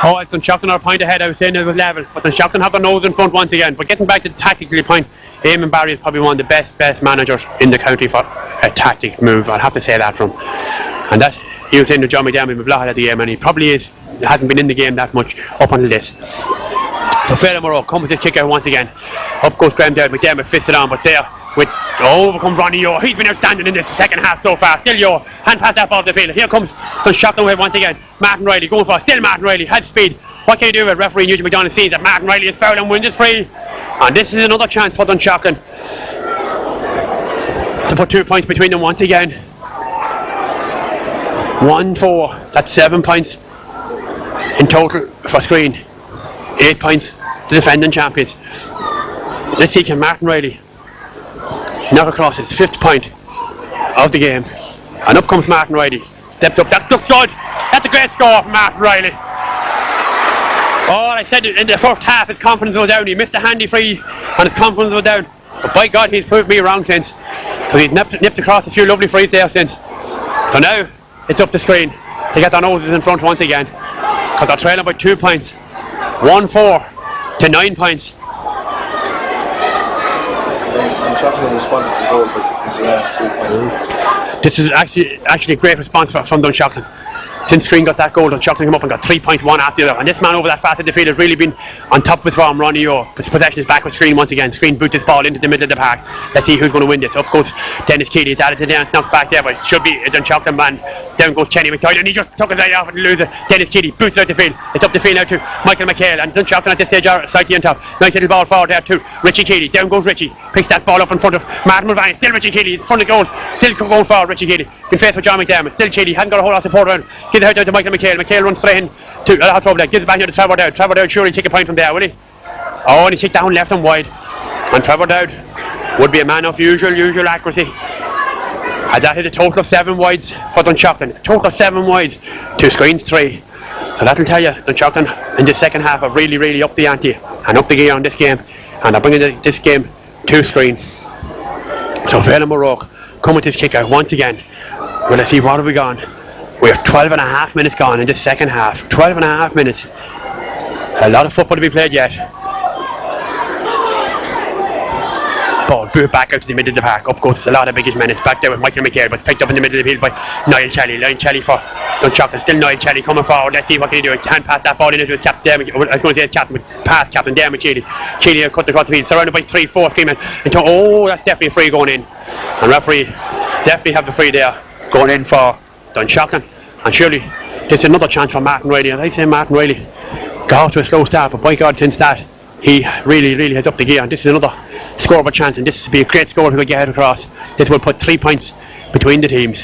Oh, it's Dunshaughlin are a point ahead. I was saying it was level, but Dunshaughlin have their nose in front once again. But getting back to the tactical point, Eamon Barry is probably one of the best managers in the county for a tactic move. I'll have to say that from. And that he was saying to John McDermott with Blackhead at the game, and he probably hasn't been in the game that much up until this. So Fairland Moreau comes with his kick out once again. Up goes Graham Dowd. McDermott fits it on, but there with over comes Ronnie Yeo. He's been outstanding in this second half so far. Still Yeo, hand pass that ball to the field. Here comes Dunshaughlin with once again. Martin Riley going for it. Still Martin Riley has speed. What can you do with referee Nugent McDonald sees that Martin Riley is fouled and wins his free. And this is another chance for Dunshaughlin to put 2 points between them once again. 1-4. That's 7 points in total for Skryne. 8 points to defending champions. Let's see, can Martin Riley knock across his 5th point of the game. And up comes Martin Riley. Steps up, that looks good. That's a great score from Martin Riley. Oh, I said in the first half his confidence was down. He missed a handy free and his confidence was down. But by God, he's proved me wrong since. Because he's nipped across a few lovely frees there since. So now it's up to Skryne to get their noses in front once again. Because they're trailing by 2 points. 1-4 to 9 points. Dunshaughlin responded to the goal for the last 2 points. This is actually a great response from Dunshaughlin. Since Skryne got that goal, Dunshaughlin came up and got 3 points, one after the other. And this man over that fast in the field has really been on top of his form, Ronnie O'H. But possession is back with Skryne once again. Skryne boots this ball into the middle of the park. Let's see who's going to win this. Up goes Dennis Keeley. It's added to dance, knocked back there, but it should be a Dunshaughlin man. Down goes Kenny McDoyle, and he just took his eye off and lose it. Dennis Keeley boots out the field. It's up the field now to Michael McHale, and Dunshaughlin at this stage are slightly on top. Nice little ball forward there to Richie Keeley. Down goes Richie. Picks that ball up in front of Martin Mulvaney. Still Richie Keeley in front of goal. Still going forward, Richie Keeley. Been faced with John McDermott. Still Keeley. Hadn't got a whole lot of support around. Gives it out to Michael McHale. McHale runs straight in to a lot of trouble there. Gives it back here to Trevor Dowd. Trevor Dowd surely take a point from there, will he? Oh, and he kicked down left and wide. And Trevor Dowd would be a man of usual accuracy. And that is a total of 7 wides for Dunshaughlin. A total of 7 wides to Skryne's 3. So that'll tell you Dunshaughlin in the second half have really upped the ante and up the gear on this game. And they're bringing this game to Skryne. So Vela O'Rourke come with his kick out once again. Well, let's see, what have we gone? We have 12 and a half minutes gone in the second half. 12 and a half minutes. A lot of football to be played yet. Ball boot back out to the middle of the park. Up goes a lot of biggish men. It's back there with Michael McHale, but picked up in the middle of the field by Niall Kelly. Line Kelly for Dunshaughlin. Still Niall Kelly coming forward. Let's see what can he do. He can't pass that ball into his captain. I was going to say his captain, but pass captain Dermot Keeley. Keeley cut across the field, surrounded by 3-4 Skryne. Oh, that's definitely a free going in. And referee definitely have the free there going in for Dunshaughlin. And surely it's another chance for Martin Riley. And I say Martin Riley got off to a slow start, but by God, since that he really has upped the gear. And this is another scoreable chance, and this will be a great score if we get across. This will put 3 points between the teams.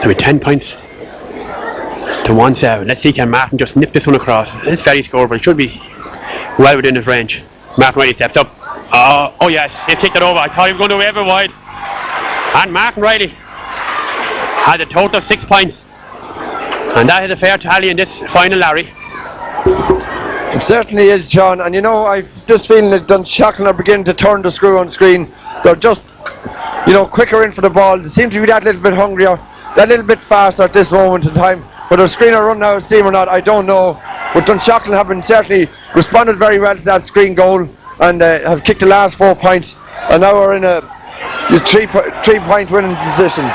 So with 10 points to 1-7. Let's see, can Martin just nip this one across? It's very scoreable. It should be well within his range. Martin Riley steps up. Oh yes, he kicked it over. I thought he was going to wave it wide. And Martin Riley had a total of 6 points. And that is a fair tally in this final, Larry. It certainly is, Sean, and you know, I've just feeling that Dunshaughlin are beginning to turn the screw on Skryne. They're just, quicker in for the ball. They seem to be that little bit hungrier, that little bit faster at this moment in time. Whether Skryne are running out of steam or not, I don't know. But Dunshaughlin have been certainly responded very well to that Skryne goal and have kicked the last 4 points, and now are in a 3-point winning position.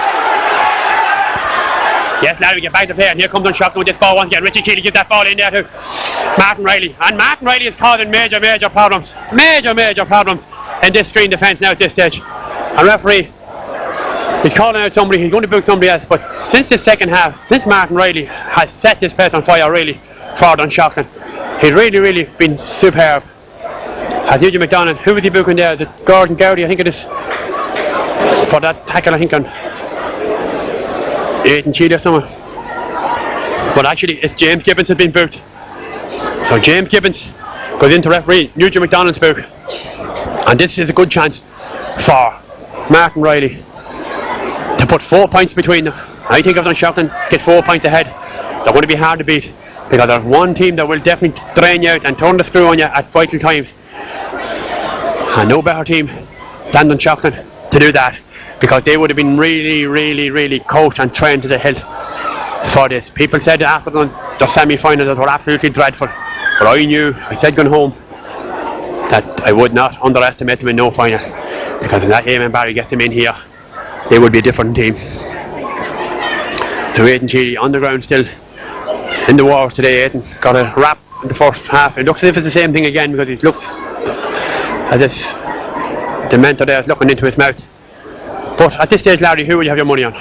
Yes, Larry, we get back to play, and here comes Dunshaughlin with this ball once again. Richie Keeley gives that ball in there to Martin Riley, and Martin Riley is causing major problems in this Skryne defence now at this stage. And referee is calling out somebody, he's going to book somebody else, but since the second half, since Martin Riley has set this place on fire really for Dunshaughlin, he's really been superb. Has Eugene McDonald, who was he booking there? The Gordon Gowdy, I think it is, for that tackle, I think on 8 and Chile or somewhere. But actually it's James Gibbons has been booked. So James Gibbons goes into referee Eugene McDonald's book. And this is a good chance for Martin Riley to put 4 points between them. I think if Dunshaughlin get 4 points ahead, they're going to be hard to beat, because there's one team that will definitely drain you out and turn the screw on you at vital times. And no better team than Dunshaughlin to do that, because they would have been really coached and trained to the hilt for this. People said after the semi-final that were absolutely dreadful, but I said going home that I would not underestimate them in no final, because if that Eamon Barry gets them in here, they would be a different team. So Aidan Sheely on the ground still in the wars today. Aidan got a wrap in the first half. It looks as if it's the same thing again, because it looks as if the mentor there is looking into his mouth. But at this stage, Larry, who will you have your money on?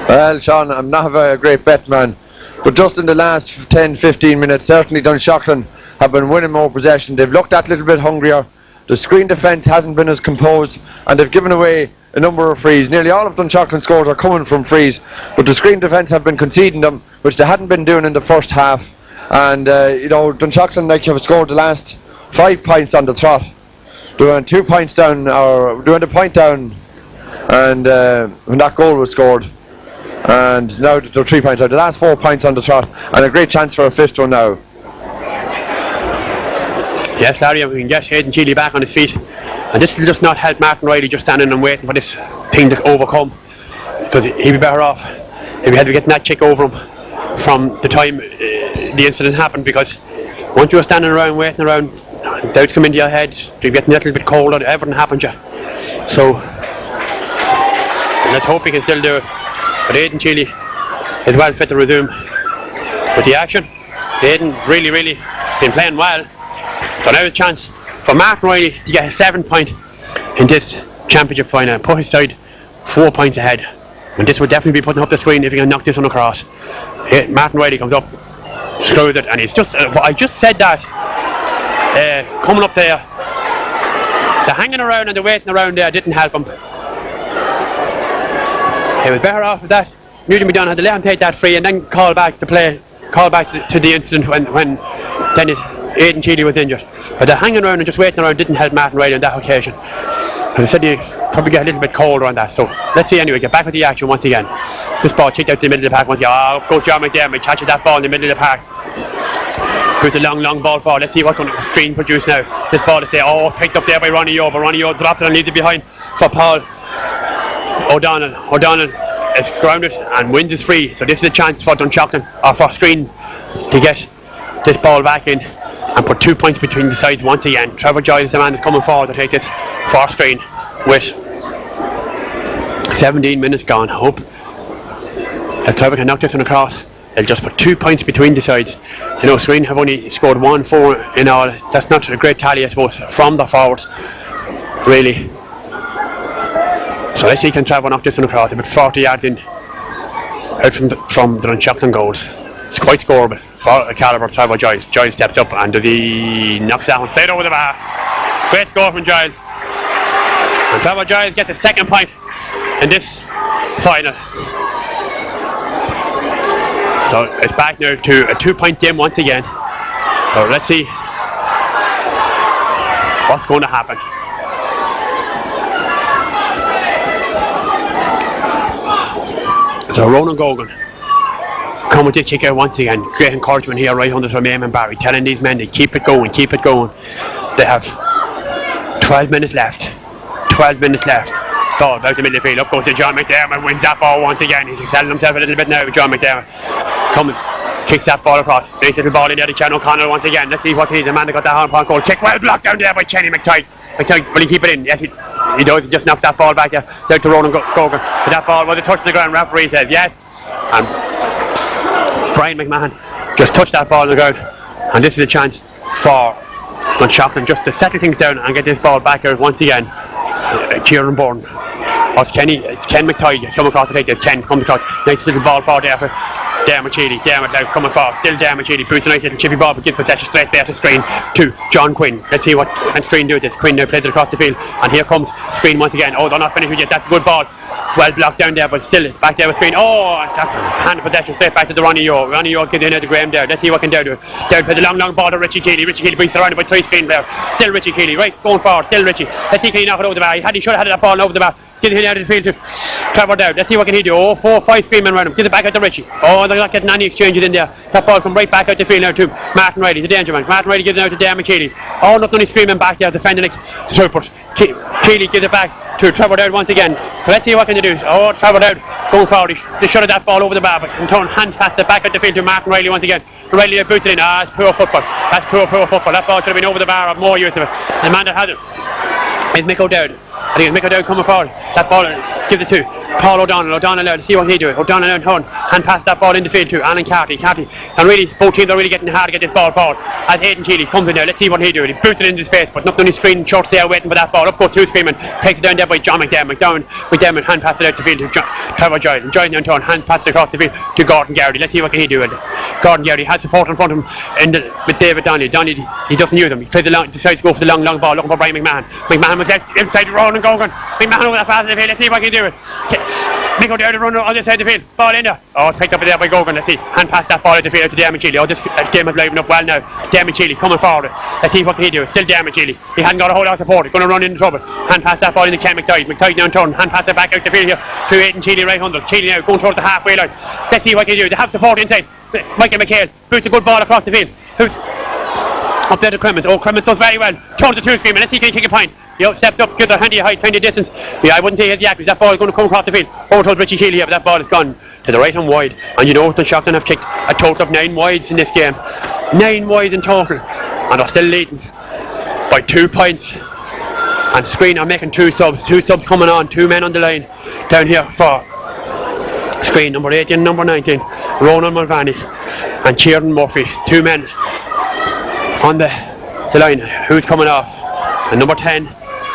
Well, Sean, I'm not a great bet man, but just in the last 10-15 minutes, certainly Dunshaughlin have been winning more possession. They've looked that little bit hungrier. The Skryne defence hasn't been as composed, and they've given away a number of frees. Nearly all of Dunshaughlin's scores are coming from frees, but the Skryne defence have been conceding them, which they hadn't been doing in the first half. And Dunshaughlin have scored the last 5 points on the trot. They went 2 points down, or they went a point down, and when that goal was scored, and now they're 3 points out. The last 4 points on the trot, and a great chance for a 5th one now. Yes, Larry, if we can get Aidan Keeley back on his feet, and this will just not help Martin Riley just standing and waiting for this thing to overcome, because he'd be better off if he had to be getting that kick over him from the time the incident happened, because once you were standing around waiting around, doubts come into your head, you're getting a little bit cold, everything happened to you. So let's hope he can still do it. But Aidan Keeley is well fit to resume with the action. Aidan really been playing well. So now a chance for Martin Riley to get a 7 point in this championship final and put his side 4 points ahead. And this will definitely be putting up the screen if he can knock this one across. Martin Riley comes up, screws it, and he's just I just said that coming up there, the hanging around and the waiting around there didn't help him. He was better off with that. Newton McDonagh had to let him take that free and then call back to the incident when Dennis Aidan Keeley was injured. But the hanging around and just waiting around didn't help Martin Riley on that occasion. As I said, he probably get a little bit colder on that. So let's see anyway, get back with the action once again. This ball kicked out to the middle of the park once again. Oh, goes John McDermott, catches that ball in the middle of the park. Puts a long ball forward. Let's see what's going to Skryne produce now. This ball is picked up there by Ronnie Yeo, but Ronnie Yeo dropped it and leaves it behind for Paul O'Donnell. O'Donnell is grounded and wins his free. So this is a chance for Dunshaughlin, or for Skryne, to get this ball back in and put 2 points between the sides once again. Trevor Giles, the man that's coming forward to take this for Skryne with 17 minutes gone. I hope if Trevor can knock this one across, they'll just put 2 points between the sides. You know, Skryne have only scored 1-4 in all. That's not a great tally, I suppose, from the forwards, really. So let's see, can Trevor knock this one across about 40 yards in out from the Dunshaughlin goals. It's quite scoreable for a calibre of Trevor Giles. Giles steps up and he knocks that one straight over the bar. Great score from Giles. And Trevor Giles gets a 2nd point in this final. So it's back now to a 2 point game once again. So let's see what's going to happen. So Ronan Gogan coming to kick out once again. Great encouragement here right under from Eamon Barry, telling these men to keep it going. They have 12 minutes left. 12 minutes left. Ball out the middle of the field. Up goes to John McDermott. Wins that ball once again. He's excelling himself a little bit now with John McDermott. Comes, kicks that ball across. Nice little ball in there to Ken O'Connell once again. Let's see what he's. The man that got that hard goal. Kick well blocked down there by Kenny McTighe. Will he keep it in? Yes, he does. He just knocks that ball back there down to Ronan Gogan. But that ball was a touch on the ground. Referee says yes. And Brian McMahon just touched that ball on the ground. And this is a chance for Dunshaughlin just to settle things down and get this ball back here once again. Kieran Bourne. It's Ken McTighe. He's come across to take this. Ken comes across. Nice little ball forward there for Dermot Sheely. Dermot now coming forward. Still Dermot Sheely. Boots a nice little chippy ball, but gives possession straight there to Skryne to John Quinn. Let's see what can Skryne do with this. Quinn now plays it across the field. And here comes Skryne once again. Oh, they're not finished with yet. That's a good ball. Well blocked down there, but still back there with Skryne. Oh, hand of possession straight back to the Ronnie Yeo. Ronnie Yeo gets in out to Graham there. Let's see what can do. Down for the long ball to Richie Keeley. Richie Keeley being surrounded by 3 Skryne players. Still Richie Keeley. Right, going forward. Still Richie. Let's see can he knock it over the bar. He should have had that ball over the bar. Get it out of the field to Trevor Dowd. Let's see what can he do. Oh, 4-5 Skryne around him. Get it back out to Richie. Oh, they're not getting any exchanges in there. That ball come right back out the field now to Martin Riley, the danger man. Martin Riley gives it out to Dermot Keeley. Oh, not only screaming back there, defending like troopers. Keeley gives it back to Trevor Dowd once again. So let's see what can they do. Oh, Trevor Dowd going forward. They shot that ball over the bar, but can turn hand pass it back out the field to Martin Riley once again. Riley boots it in. That's poor football. That's poor football. That ball should have been over the bar of more use of it. The man that has it is Mick O'Dowd. I think it's Mick O'Dowd coming forward. That ball gives it to Paul O'Donnell. O'Donnell now to see what he do. O'Donnell now turn hand pass that ball in the field to Alan Carty. And really both teams are really getting hard to get this ball forward. As Aidan Keeley comes in now, let's see what he do. He boots it into his face, but not only Skryne short there waiting for that ball. Up goes 2 Skryne, takes it down there by John McDermott. McDermott hand pass it out the field to Trevor Giles. Giles now turn hand pass it across the field to Gordon Garrity. Let's see what can he do with it. Gordon Garrity has support in front of him with David Donnelly. Donnelly, he doesn't use him. He plays decides to go for the long ball, looking for Brian McMahon. McMahon was inside Ronan Gogan. McMahon over that pass in the field. Let's see what he can do. Nico there to run on the side of the field. Ball in there. Oh, it's picked up there by Gogan. Let's see. Hand pass that ball at the field to Dermot Keely. Oh, this game is livening up well now. Dermot Keely coming forward. Let's see what can he do. Still Dermot Keely. He hasn't got a whole lot of support. He's going to run into trouble. Hand pass that ball into Ken McTighe. McTighe down turn. Hand pass it back out the field here to Aidan Keely right under. Keely now going towards the halfway line. Let's see what he do. They have support inside. Michael McHale boots a good ball across the field. Who's up there to Cremens. Oh, Cremens does very well. Turns the two screaming. Let's see can he take a point. He stepped up, gives a handy height, handy distance. Yeah, I wouldn't say he's the active. That ball is going to come across the field. Over towards Richie Keely here, but that ball is gone to the right and wide. And you know, Dunshaughlin have kicked a total of 9 wides in this game. 9 wides in total. And they're still leading by 2 points. And Skryne are making 2 subs. 2 subs coming on. 2 men on the line down here for Skryne. Number 18 and number 19. Ronan Mulvaney and Kieran Murphy. 2 men on the line. Who's coming off? And number 10,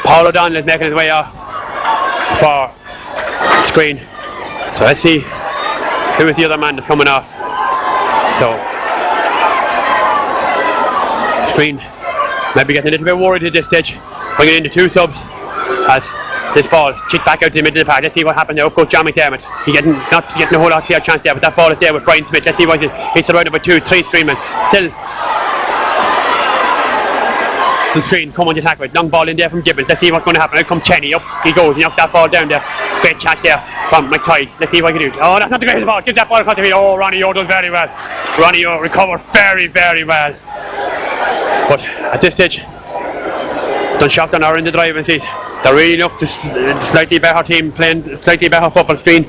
Paul O'Donnell is making his way off for Skryne. So let's see who is the other man that's coming off. So Skryne might be getting a little bit worried at this stage, bringing in the 2 subs as this ball is kicked back out to the middle of the park. Let's see what happens now. Up goes John McDermott. He's not getting a whole lot of chance there, but that ball is there with Brian Smith. Let's see what he's surrounded by 2, 3 Skryne men. Still Skryne come on the attack with long ball in there from Gibbons. Let's see what's going to happen. Out comes Cheney. Up he goes. He knocks that ball down there. Great catch there from McTighe. Let's see what he can do. Oh, that's not the greatest ball. Give that ball across the field. Oh, Ronnie O does very well. Ronnie O recovered very, very well. But at this stage, Dunshaughlin are in the driving seat. They really look the slightly better team playing slightly better football. Skryne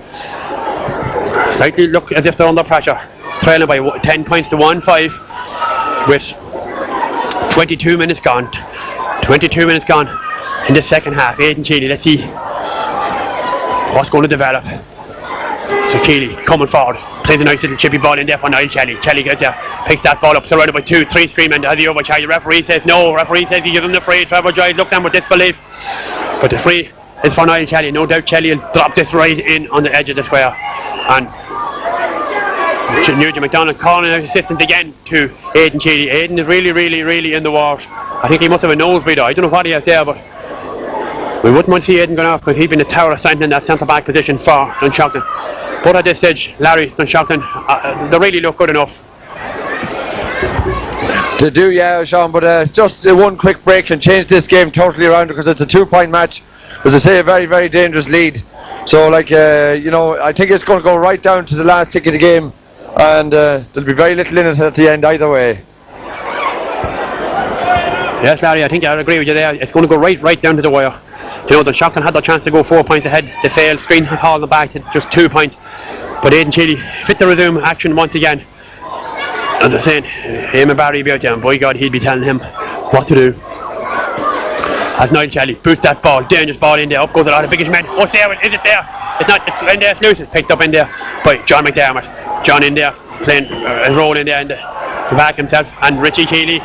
slightly look as if they're under pressure. Trailing by 10 points to 1-5 with 22 minutes gone. 22 minutes gone in the second half. Aidan Keely, let's see what's going to develop. So Keely coming forward, plays a nice little chippy ball in there for Niall Kelly. Kelly gets there, picks that ball up, surrounded by 2, 3 Skryne men. Has the overcharge. The referee says no. Referee says he gives him the free. Trevor Joyce looks at him with disbelief. But the free is for Niall Kelly. No doubt Kelly will drop this right in on the edge of the square. And Nugent McDonald calling out assistance again to Aidan Keely. Aidan is really in the wars. I think he must have a nosebleed. I don't know what he has there, but we wouldn't want to see Aidan going off because he's been the tower of Sandton in that centre back position for Dunshaughlin. But at this stage, Larry, Dunshaughlin, they really look good enough. To do, yeah, Sean, but just one quick break can change this game totally around because it's a 2-point match. As I say, a very dangerous lead. So, like, you know, I think it's going to go right down to the last tick of the game. And there'll be very little in it at the end either way. Yes, Larry, I think I'll agree with you there. It's going to go right down to the wire. You know, Dunshaughlin had their chance to go 4 points ahead. They failed. Skryne hauled them back to just 2 points. But Aidan Keely fit to resume action once again. And they're saying, him and Barry be out there, and by God, he'll be telling him what to do. As Niall Kelly boosts that ball, dangerous ball in there. Up goes a lot of biggish men. What's there? Is it there? It's not. It's in there. It's loose. It's picked up in there by John McDermott. John in there playing a role in there in the back himself, and Richie Keely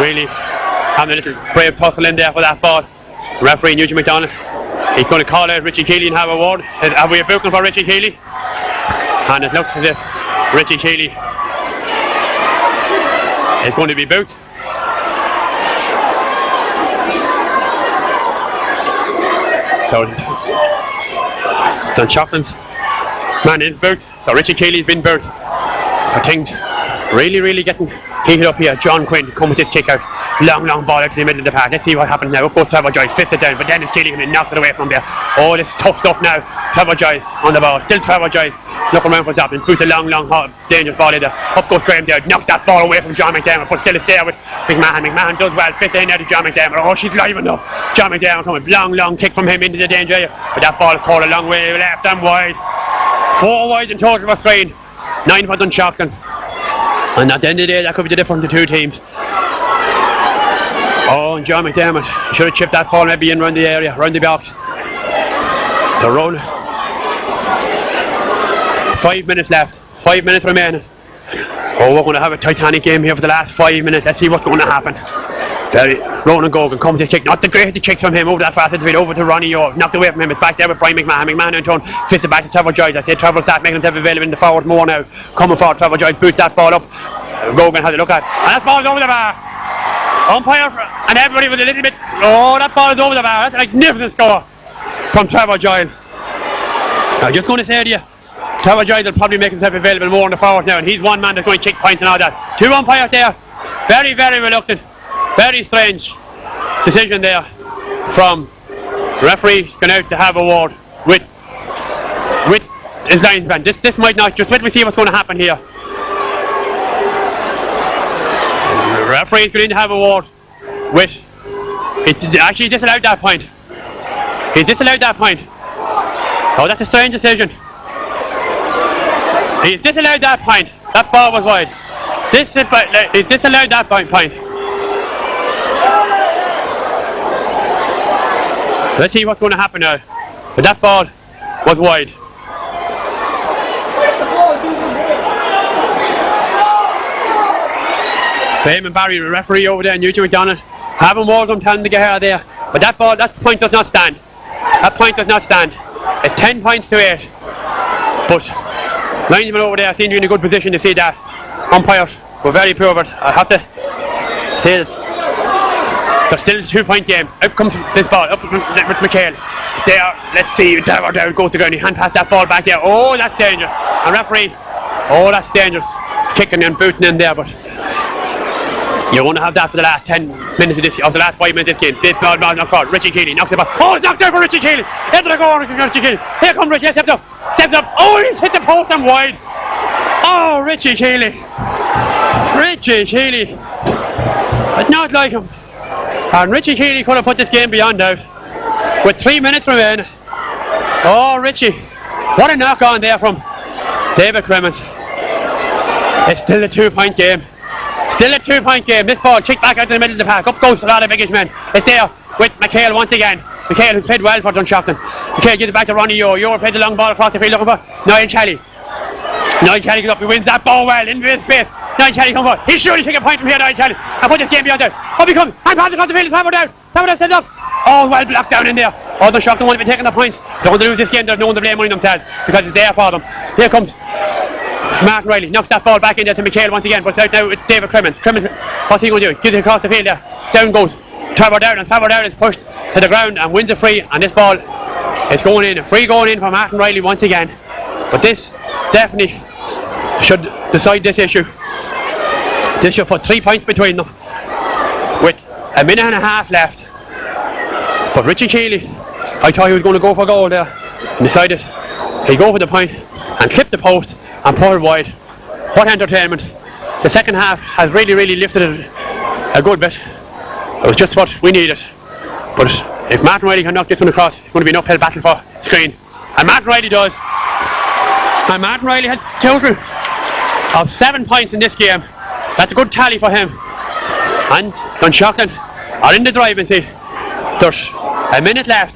really having a little brave tussle in there for that ball. Referee Nugent McDonald, he's going to call out Richie Keely and have a word. Have we a booking for Richie Keely? And it looks as if Richie Keely is going to be booked. So Dunshaughlins man is booked. So Richie Keely's been booked. So things really getting heated up here. John Quinn come with this kick out. Long ball out to the middle of the park. Let's see what happens now. Up goes Trevor Joyce, fifth it down, but then it's Keely and knocks it away from there. Oh, this is tough stuff now. Trevor Joyce on the ball. Still Trevor Joyce looking around for something. Puts a long dangerous ball in there. Up goes Graham there. Knocks that ball away from John McDermott, but still it's there with McMahon. McMahon does well. Fifth in there to John McDermott. Oh, she's live enough. John McDermott coming. Long kick from him into the danger area. But that ball is caught a long way left and wide. 4 wide in total for Skryne. 9 for Dunshaughlin. And at the end of the day, that could be the difference to 2 teams. Oh, and John McDermott should have chipped that ball maybe in round the area, round the box. So roll. 5 minutes left. 5 minutes remaining. Oh, we're going to have a titanic game here for the last 5 minutes. Let's see what's going to happen. Ronan Gogan comes to kick. Not the greatest kicks from him over that fast field, over to Ronnie Orr. Knocked away from him. It's back there with Brian McMahon. McMahon in turn fits it back to Trevor Joyce. I say Trevor start making himself available in the forward more now. Coming forward, Trevor Joyce boots that ball up. Gogan has a look at. And that ball's over the bar. Umpire and everybody was a little bit. Oh, that ball is over the bar. That's a magnificent score from Trevor Giles. I'm just going to say to you, Trevor Giles will probably make himself available more in the forward now, and he's one man that's going to kick points and all that. 2 umpires there, very, very reluctant, very strange decision there from the referee. Going out to have a word with his linesman. This might not, just let me see what's going to happen here. The referee is going to have a word with, actually disallowed that point. He disallowed that point. Oh, that's a strange decision. He's disallowed that point. That ball was wide. He's disallowed that point. Let's see what's going to happen now. But that ball was wide. Eamon Barry, the referee over there, and Eugene McDonald, having words on telling him to get out of there. But that point does not stand. That point does not stand. It's 10 points to 8. But linesman over there seems to be in a good position to see that. Umpires were very poor, but I have to say that there's still a 2-point game. Out comes this ball, up with McHale. There, let's see, down goes to ground. He hand passed that ball back there. Oh, that's dangerous. And referee, oh, that's dangerous. Kicking and booting in there, but you want to have that for the last 10 minutes of this, of the last 5 minutes of this game. This ball not called. Richie Keeley knocks it back. Oh, it's knocked out for Richie Keeley. Into the corner, Richie Keeley. Here comes Richie. Steps up. Oh, he's hit the post and wide. Oh, Richie Keeley. It's not like him. And Richie Keeley could have put this game beyond doubt. With 3 minutes remaining. Oh, Richie. What a knock on there from David Clemens. It's still a 2-point game. Still a 2-point game. This ball kicked back out to the middle of the park. Up goes a lot of biggish men. It's there with McHale once again. McHale, who's played well for Dunshaughlin. McHale gives it back to Ronnie Yeo. Yeo played the long ball across the field looking for Niall Kelly. Niall Kelly goes up. He wins that ball well into his space. Niall Kelly comes forward. He's surely taking a point from here, Niall Kelly. And put this game beyond there. Up he comes. And pass across the field. Trevor down. Trevor sends up. Oh, well blocked down in there. Oh, Dunshaughlin won't be taking the points. They want to lose this game. There's no one to blame on themselves because it's there for them. Here comes Martin Riley, knocks that ball back in there to McHale once again, but out now with David Clemens. What's he going to do? Gives it across the field there. Down goes Trevor Down, and Trevor Down is pushed to the ground and wins a free, and this ball is going in. A free going in for Martin Riley once again. But this definitely should decide this issue. This should put 3 points between them with a minute and a half left. But Richie Keeley, I thought he was going to go for a goal there, and decided he'd go for the point and clip the post and pour it wide. What entertainment. The second half has really lifted it a good bit. It was just what we needed. But if Martin Riley can knock this one across, it's going to be an uphill battle for Skryne. And Martin Riley does. And Martin Riley had a total of 7 points in this game. That's a good tally for him. And Dunshaughlin are in the driving seat. There's a minute left,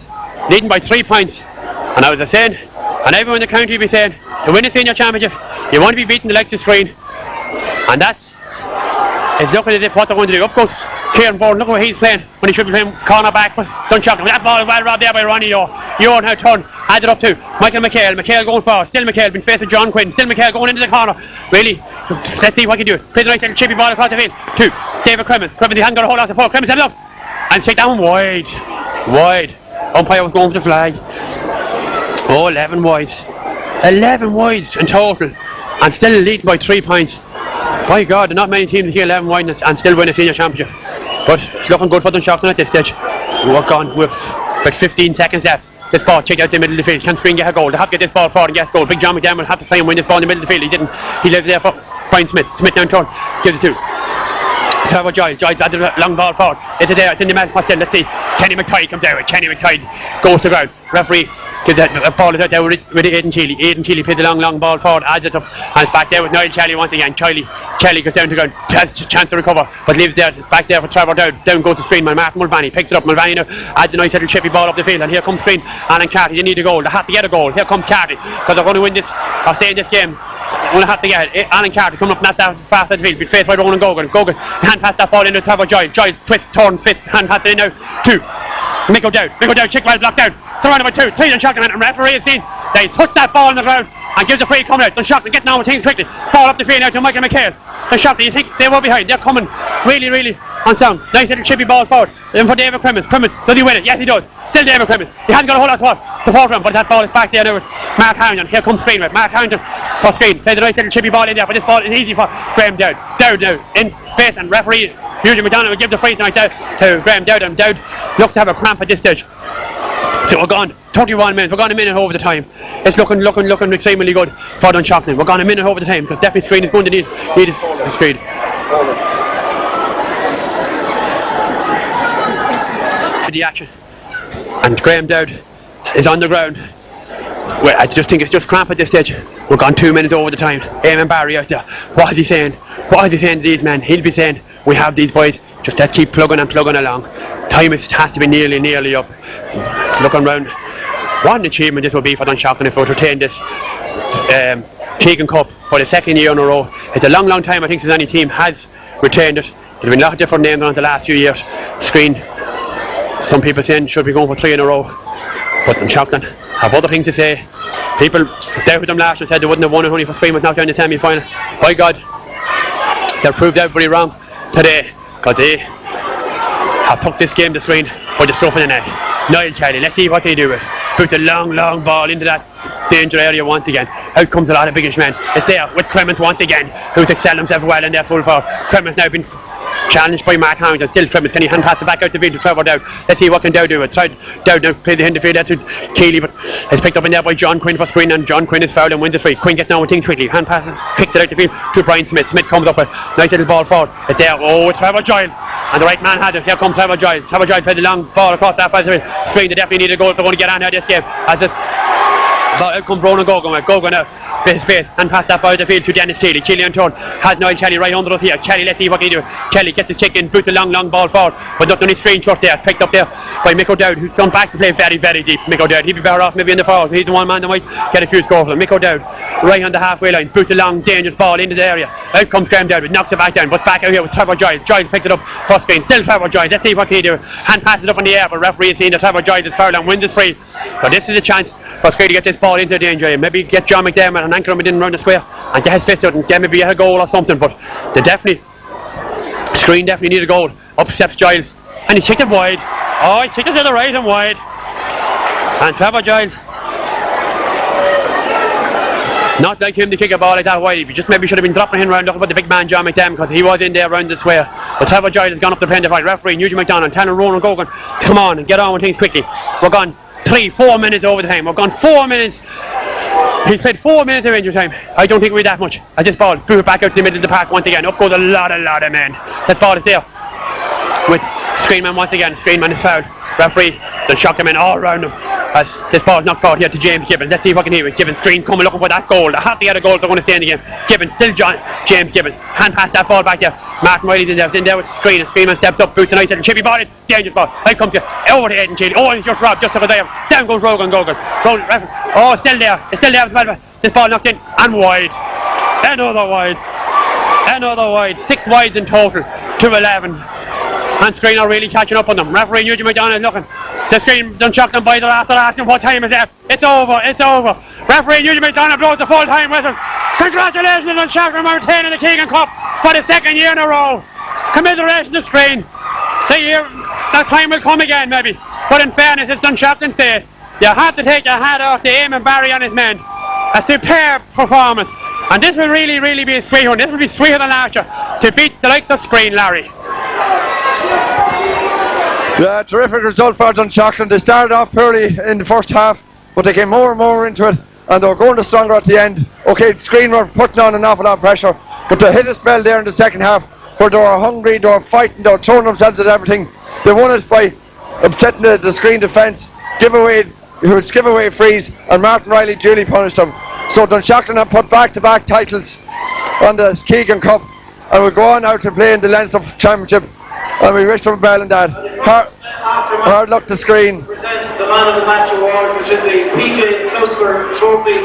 leading by 3 points. And I was saying, and everyone in the county will be saying, to win a senior championship, you want to be beating the likes of Skryne. And that is looking as if what they're going to do. Up goes Kieran Bourne, look at where he's playing when he should be playing corner back for Dunshaughlin. That ball is well robbed there by Ronnie Yeo. Yeo now turn, adds it up to Michael McHale. McHale going forward, still McHale, been faced with John Quinn. Still McHale going into the corner. Really, let's see what he can do. Plays a nice little chippy ball across the field to David Clemens. He hasn't got a hold of the ball. Clemens heads up and take that one wide. Umpire was going for the flag. Oh, 11 wides. 11 wides in total, and still leading by 3 points. By God, there are not many teams that get 11 wide and still win a senior championship. But it's looking good for Dunshaughlin at this stage. Work on with about 15 seconds left. This ball checked out the middle of the field. Can Skryne get a goal? They have to get this ball forward and get a goal. Big John McDermott have to try and win this ball in the middle of the field. He didn't. He lives there for Brian Smith. Smith down turn, gives it to Trevor Giles. Giles added a long ball forward. It's there. It's in the match. Let's see. Kenny McTighe comes out. Kenny McTighe goes to ground. Referee gives a ball out there with Aidan Keeley. Aidan Keeley plays a long ball forward, adds it up, and it's back there with Niall Kelly once again. Kelly goes down to ground, has a chance to recover, but leaves there. It's back there for Trevor Down. Down goes to Skryne. Martin Mulvaney picks it up. Mulvaney now adds a nice little chippy ball up the field, and here comes Skryne. Alan Carty, they need a goal. They have to get a goal. Here comes Carty, because they're going to win this, or stay in this game. They're going to have to get it. Alan Carty coming up, not that fast at the field, been faced by Ronan Gogan. Gogan hand pass that ball into Trevor Giles. Giles twists, turn, fist, hand pass it in now to Michael Dowd. Chick well blocked down. Throw number 2, 3 Dunshaughlin, and referee has seen they touch that ball on the ground and gives a free coming out. Dunshaughlin getting on with things quickly. Ball up the field now to Michael McHale. Dunshaughlin, you think they were behind? They're coming really on sound. Nice little chippy ball forward. Then for David Clemens. Does he win it? Yes, he does. Still David Clemens. He hasn't got a whole lot of support for him, but that ball is back there now with Mark Harrington, here comes Skryne with Mark Harrington for Skryne. Play the right little chippy ball in there, but this ball is easy for Graham Dowd. Dowd now in space, and referee Eugene McDonald will give the free tonight to Graham Dowd, and Dowd looks to have a cramp at this stage. So we're gone 31 minutes, we're gone a minute over the time. It's looking extremely good for Dunshaughlin. We're gone a minute over the time because definitely Skryne is going to need his speed. The action, and Graham Dowd is on the ground. Well, I just think it's just cramp at this stage. We're gone 2 minutes over the time. Eamon Barry out there. What is he saying? What is he saying to these men? He'll be saying, we have these boys, just let's keep plugging and plugging along. Time has to be nearly up. Looking round, what an achievement this will be for Dunshaughlin if we retain this Keegan Cup for the second year in a row. It's a long time I think since any team has retained it. There's been a lot of different names on it the last few years. Skryne, some people saying should be going for 3 in a row, but Dunshaughlin have other things to say. People doubted them last year, said they wouldn't have won it only for Skryne was knocked down in the semi-final. By God, they've proved everybody wrong today, because they have took this game to Skryne by the scruff of the neck. Niall Kelly, let's see what they do with it. Put a long ball into that danger area once again. Out comes a lot of biggish men. It's there with Clement once again, who's excelled himself well in their full forward. Clement's now been challenged by Mark Harrington. Still Clement, can he hand pass it back out the field to Trevor Dowd? Let's see what can Dowd do with it. Dowd now plays the end of the field there to Keeley, but it's picked up in there by John Quinn for Skryne, and John Quinn is fouled and wins the free. Quinn gets down with things quickly, hand passes, kicks it out the field to Brian Smith. Smith comes up with a nice little ball forward. It's there, it's Trevor Giles, and the right man had it. Here comes Trevor Giles. Trevor Giles played the long ball across that pass. Skryne, they definitely need a goal if they're going to get on out of this game. As this out comes Ronan Gogan now, his face, and pass that ball to the field to Dennis Keeley. Keeley on turn has Niall Kelly right under us here. Kelly, let's see what he do. Kelly gets his kick in, boots a long ball forward, but not only Skryne short there, picked up there by Mick O'Dowd, who's come back to play very deep. Mick O'Dowd, he'd be better off maybe in the forward. He's the one man that might get a few scores for him. Mick O'Dowd, right on the halfway line, boots a long dangerous ball into the area. Out comes Graham Dowd, knocks it back down, but back out here with Trevor Giles. Giles picks it up for Skryne, still Trevor Giles. Let's see what he do. Hand passes up in the air, but referee is seeing that Trevor Giles is fouled and wins it free. So this is a chance for Skryne to get this ball into the danger area. Maybe get John McDermott and anchor him in round the square and get his fist out and get maybe a goal or something. But Skryne definitely need a goal. Up steps Giles, and he kicked it wide. He kicked it to the right and wide. And Trevor Giles, not like him to kick a ball like that wide. He just maybe should have been dropping him around, looking for the big man John McDermott, because he was in there round the square. But Trevor Giles has gone up the plane to fight. Referee Eugene McDonald telling Ronan Gogan, come on and get on with things quickly. We're gone 3-4 minutes over the time. We've gone 4 minutes. He's played 4 minutes of injury time. I don't think we're that much. At this ball, threw it back out to the middle of the park once again. Up goes a lot of men. That ball is there with Skryne once again. Skryne is fouled. Referee, they'll shock him in all around him. As this ball is knocked forward here to James Gibbons. Let's see what can he with Gibbons. Skryne coming looking for that goal. They have to get a goal if they're going to stay in the game. Gibbons, still James Gibbons. Hand pass that ball back there. Martin Riley's in there with Skryne, and Skryne steps up, boots a nice little chippy ball. It's dangerous ball. Out comes here, over the head and Keeley. And it's just robbed, just took a dive. Down goes Rogan Gogan. Still there. It's still there. This ball knocked in and wide. Another wide. 6 wides in total to 11. And Skryne are really catching up on them. Referee Eugene McDonald is looking. The Skryne Dunshaughlin boys are after asking what time is left. It's over. Referee Eugene McDonald blows the full time whistle. Congratulations to Dunshaughlin on retaining the Keegan Cup for the second year in a row. Commiserations to Skryne. That time will come again maybe. But in fairness, it's Dunshaughlin State. You have to take your hat off to Eamon Barry and his men. A superb performance. And this will really be a sweet one. This will be sweeter than last year to beat the likes of Skryne, Larry. Yeah, terrific result for Dunshaughlin. They started off poorly in the first half, but they came more and more into it, and they were going to stronger at the end. Okay, Skryne were putting on an awful lot of pressure, but they hit a spell there in the second half where they were hungry, they were fighting, they were throwing themselves at everything. They won it by upsetting the Skryne defence, give away frees, and Martin Riley duly punished them. So Dunshaughlin have put back-to-back titles on the Keegan Cup, and will go on out to play in the Leinster Championship, and we wish them well in that. Hard luck to Skryne. Present the Man of the Match award, which is the PJ Closker Trophy.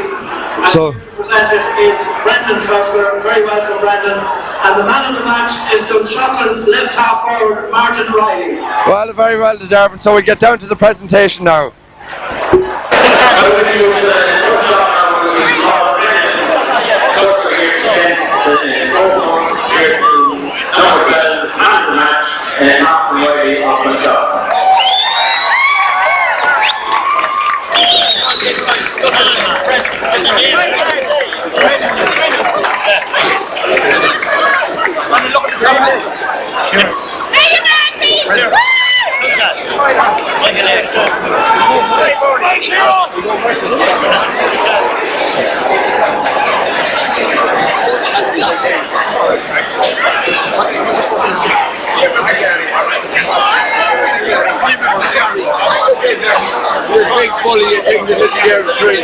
So presented is Brendan Closker. Very welcome, Brendan. And the Man of the Match is Dunshauglin's left half forward, Martin Riley. Well, very well deserved. So we get down to the presentation now. You're a big bully, you think that this year is free.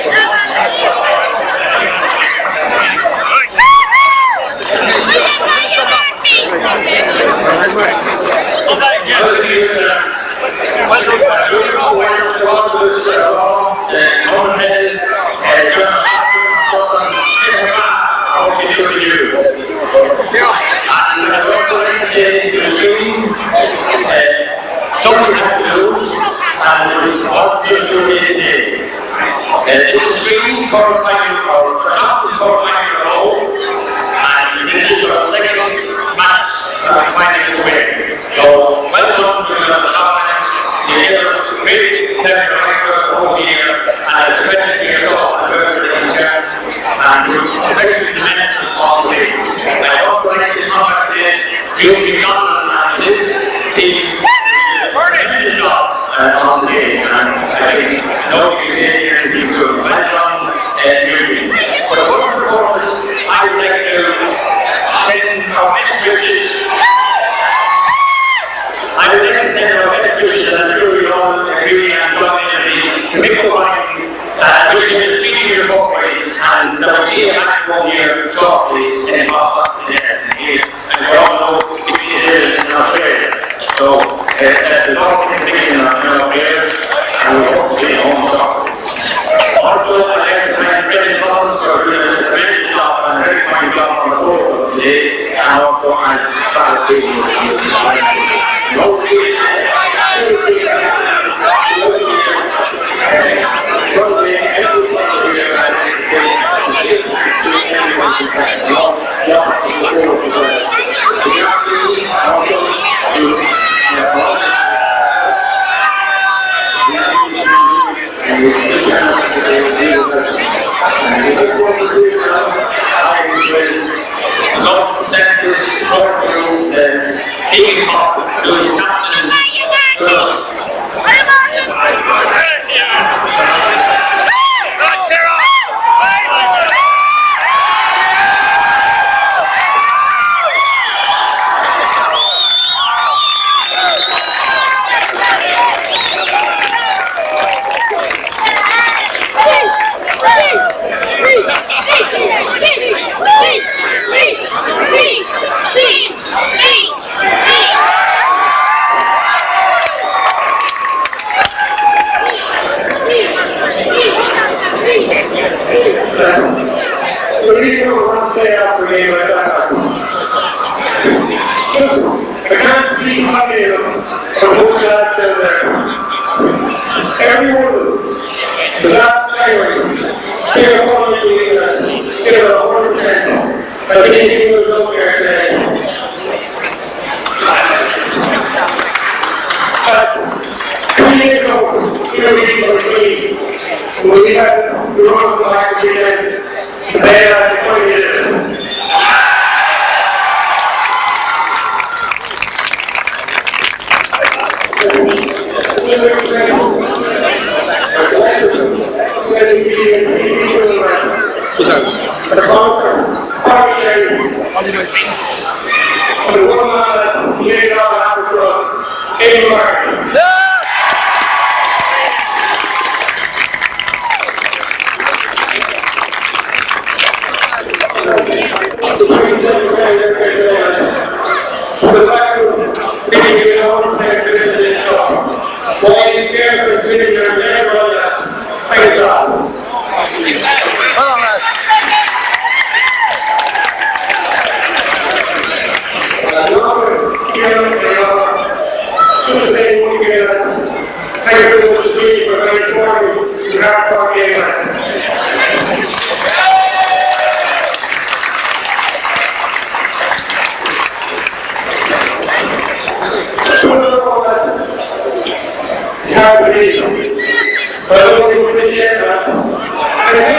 Before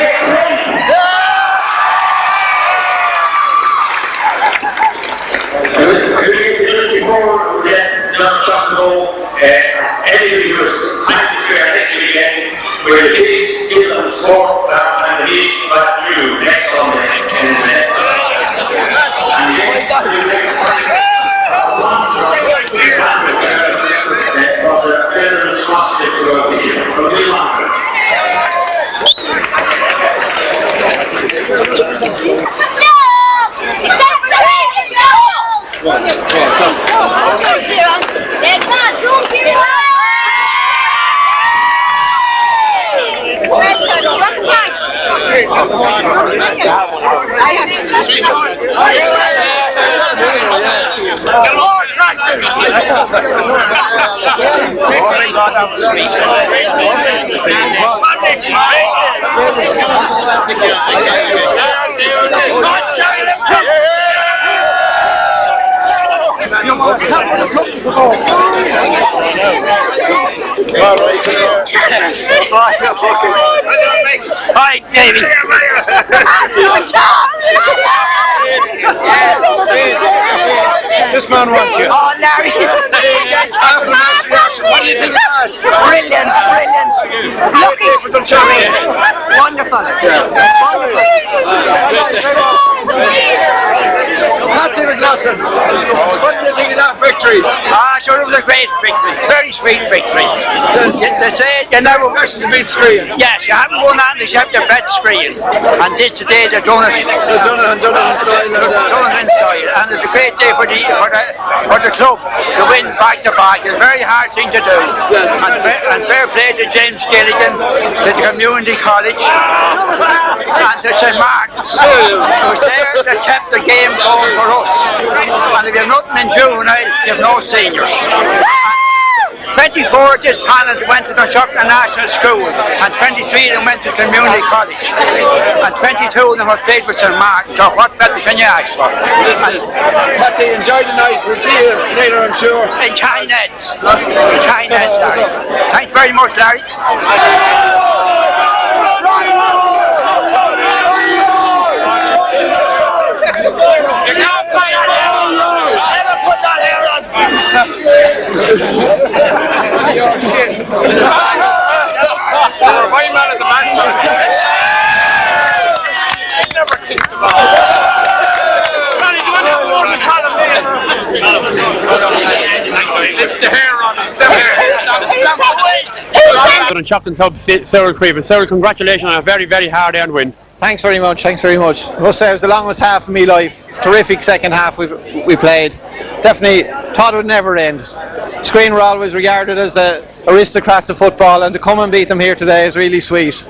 we get Dunshaughlin, every year, where the kids give them sport and the league about you next Sunday. Hi, Davey. This man wants you. Oh, Larry. What do you think of that? Brilliant, brilliant. Looking For Dunshaughlin. wonderful. Patsy McLaughlin, what do you think of that victory? Sure, it was a great victory. Very sweet victory. They say you never Versus the beat Skryne. Yes, you haven't won that unless you have your bet Skryne. And this today they've done it. They've done it style. Done it inside. And it's a great day for the club to win back to back. It's a very hard thing to do. Yes. And fair play to James Gilligan, to the community college, and to St. Martin's. Who's there that kept the game going for us. And if you have nothing in juvenile, you have no seniors. 24 of this panel went to Dunshaughlin National School, and 23 of them went to community college, and 22 of them have played for St. Martin. So what better can you ask for? Patsy, enjoy the night. We'll see you later, I'm sure. In Chinese. Larry. Thanks very much, Larry. You're shit. You're a white man at the match. He never kicks the ball. Ronnie, do you want to have a word with Colin there? It's the hair, Ronnie. It's the hair. Dunshaughlin Club, Cyril Creven. Cyril, congratulations on a very, very hard-earned win. Thanks very much. I must say it was the longest half of my life. Terrific second half we played. Definitely thought it would never end. Skryne were always regarded as the aristocrats of football, and to come and beat them here today is really sweet.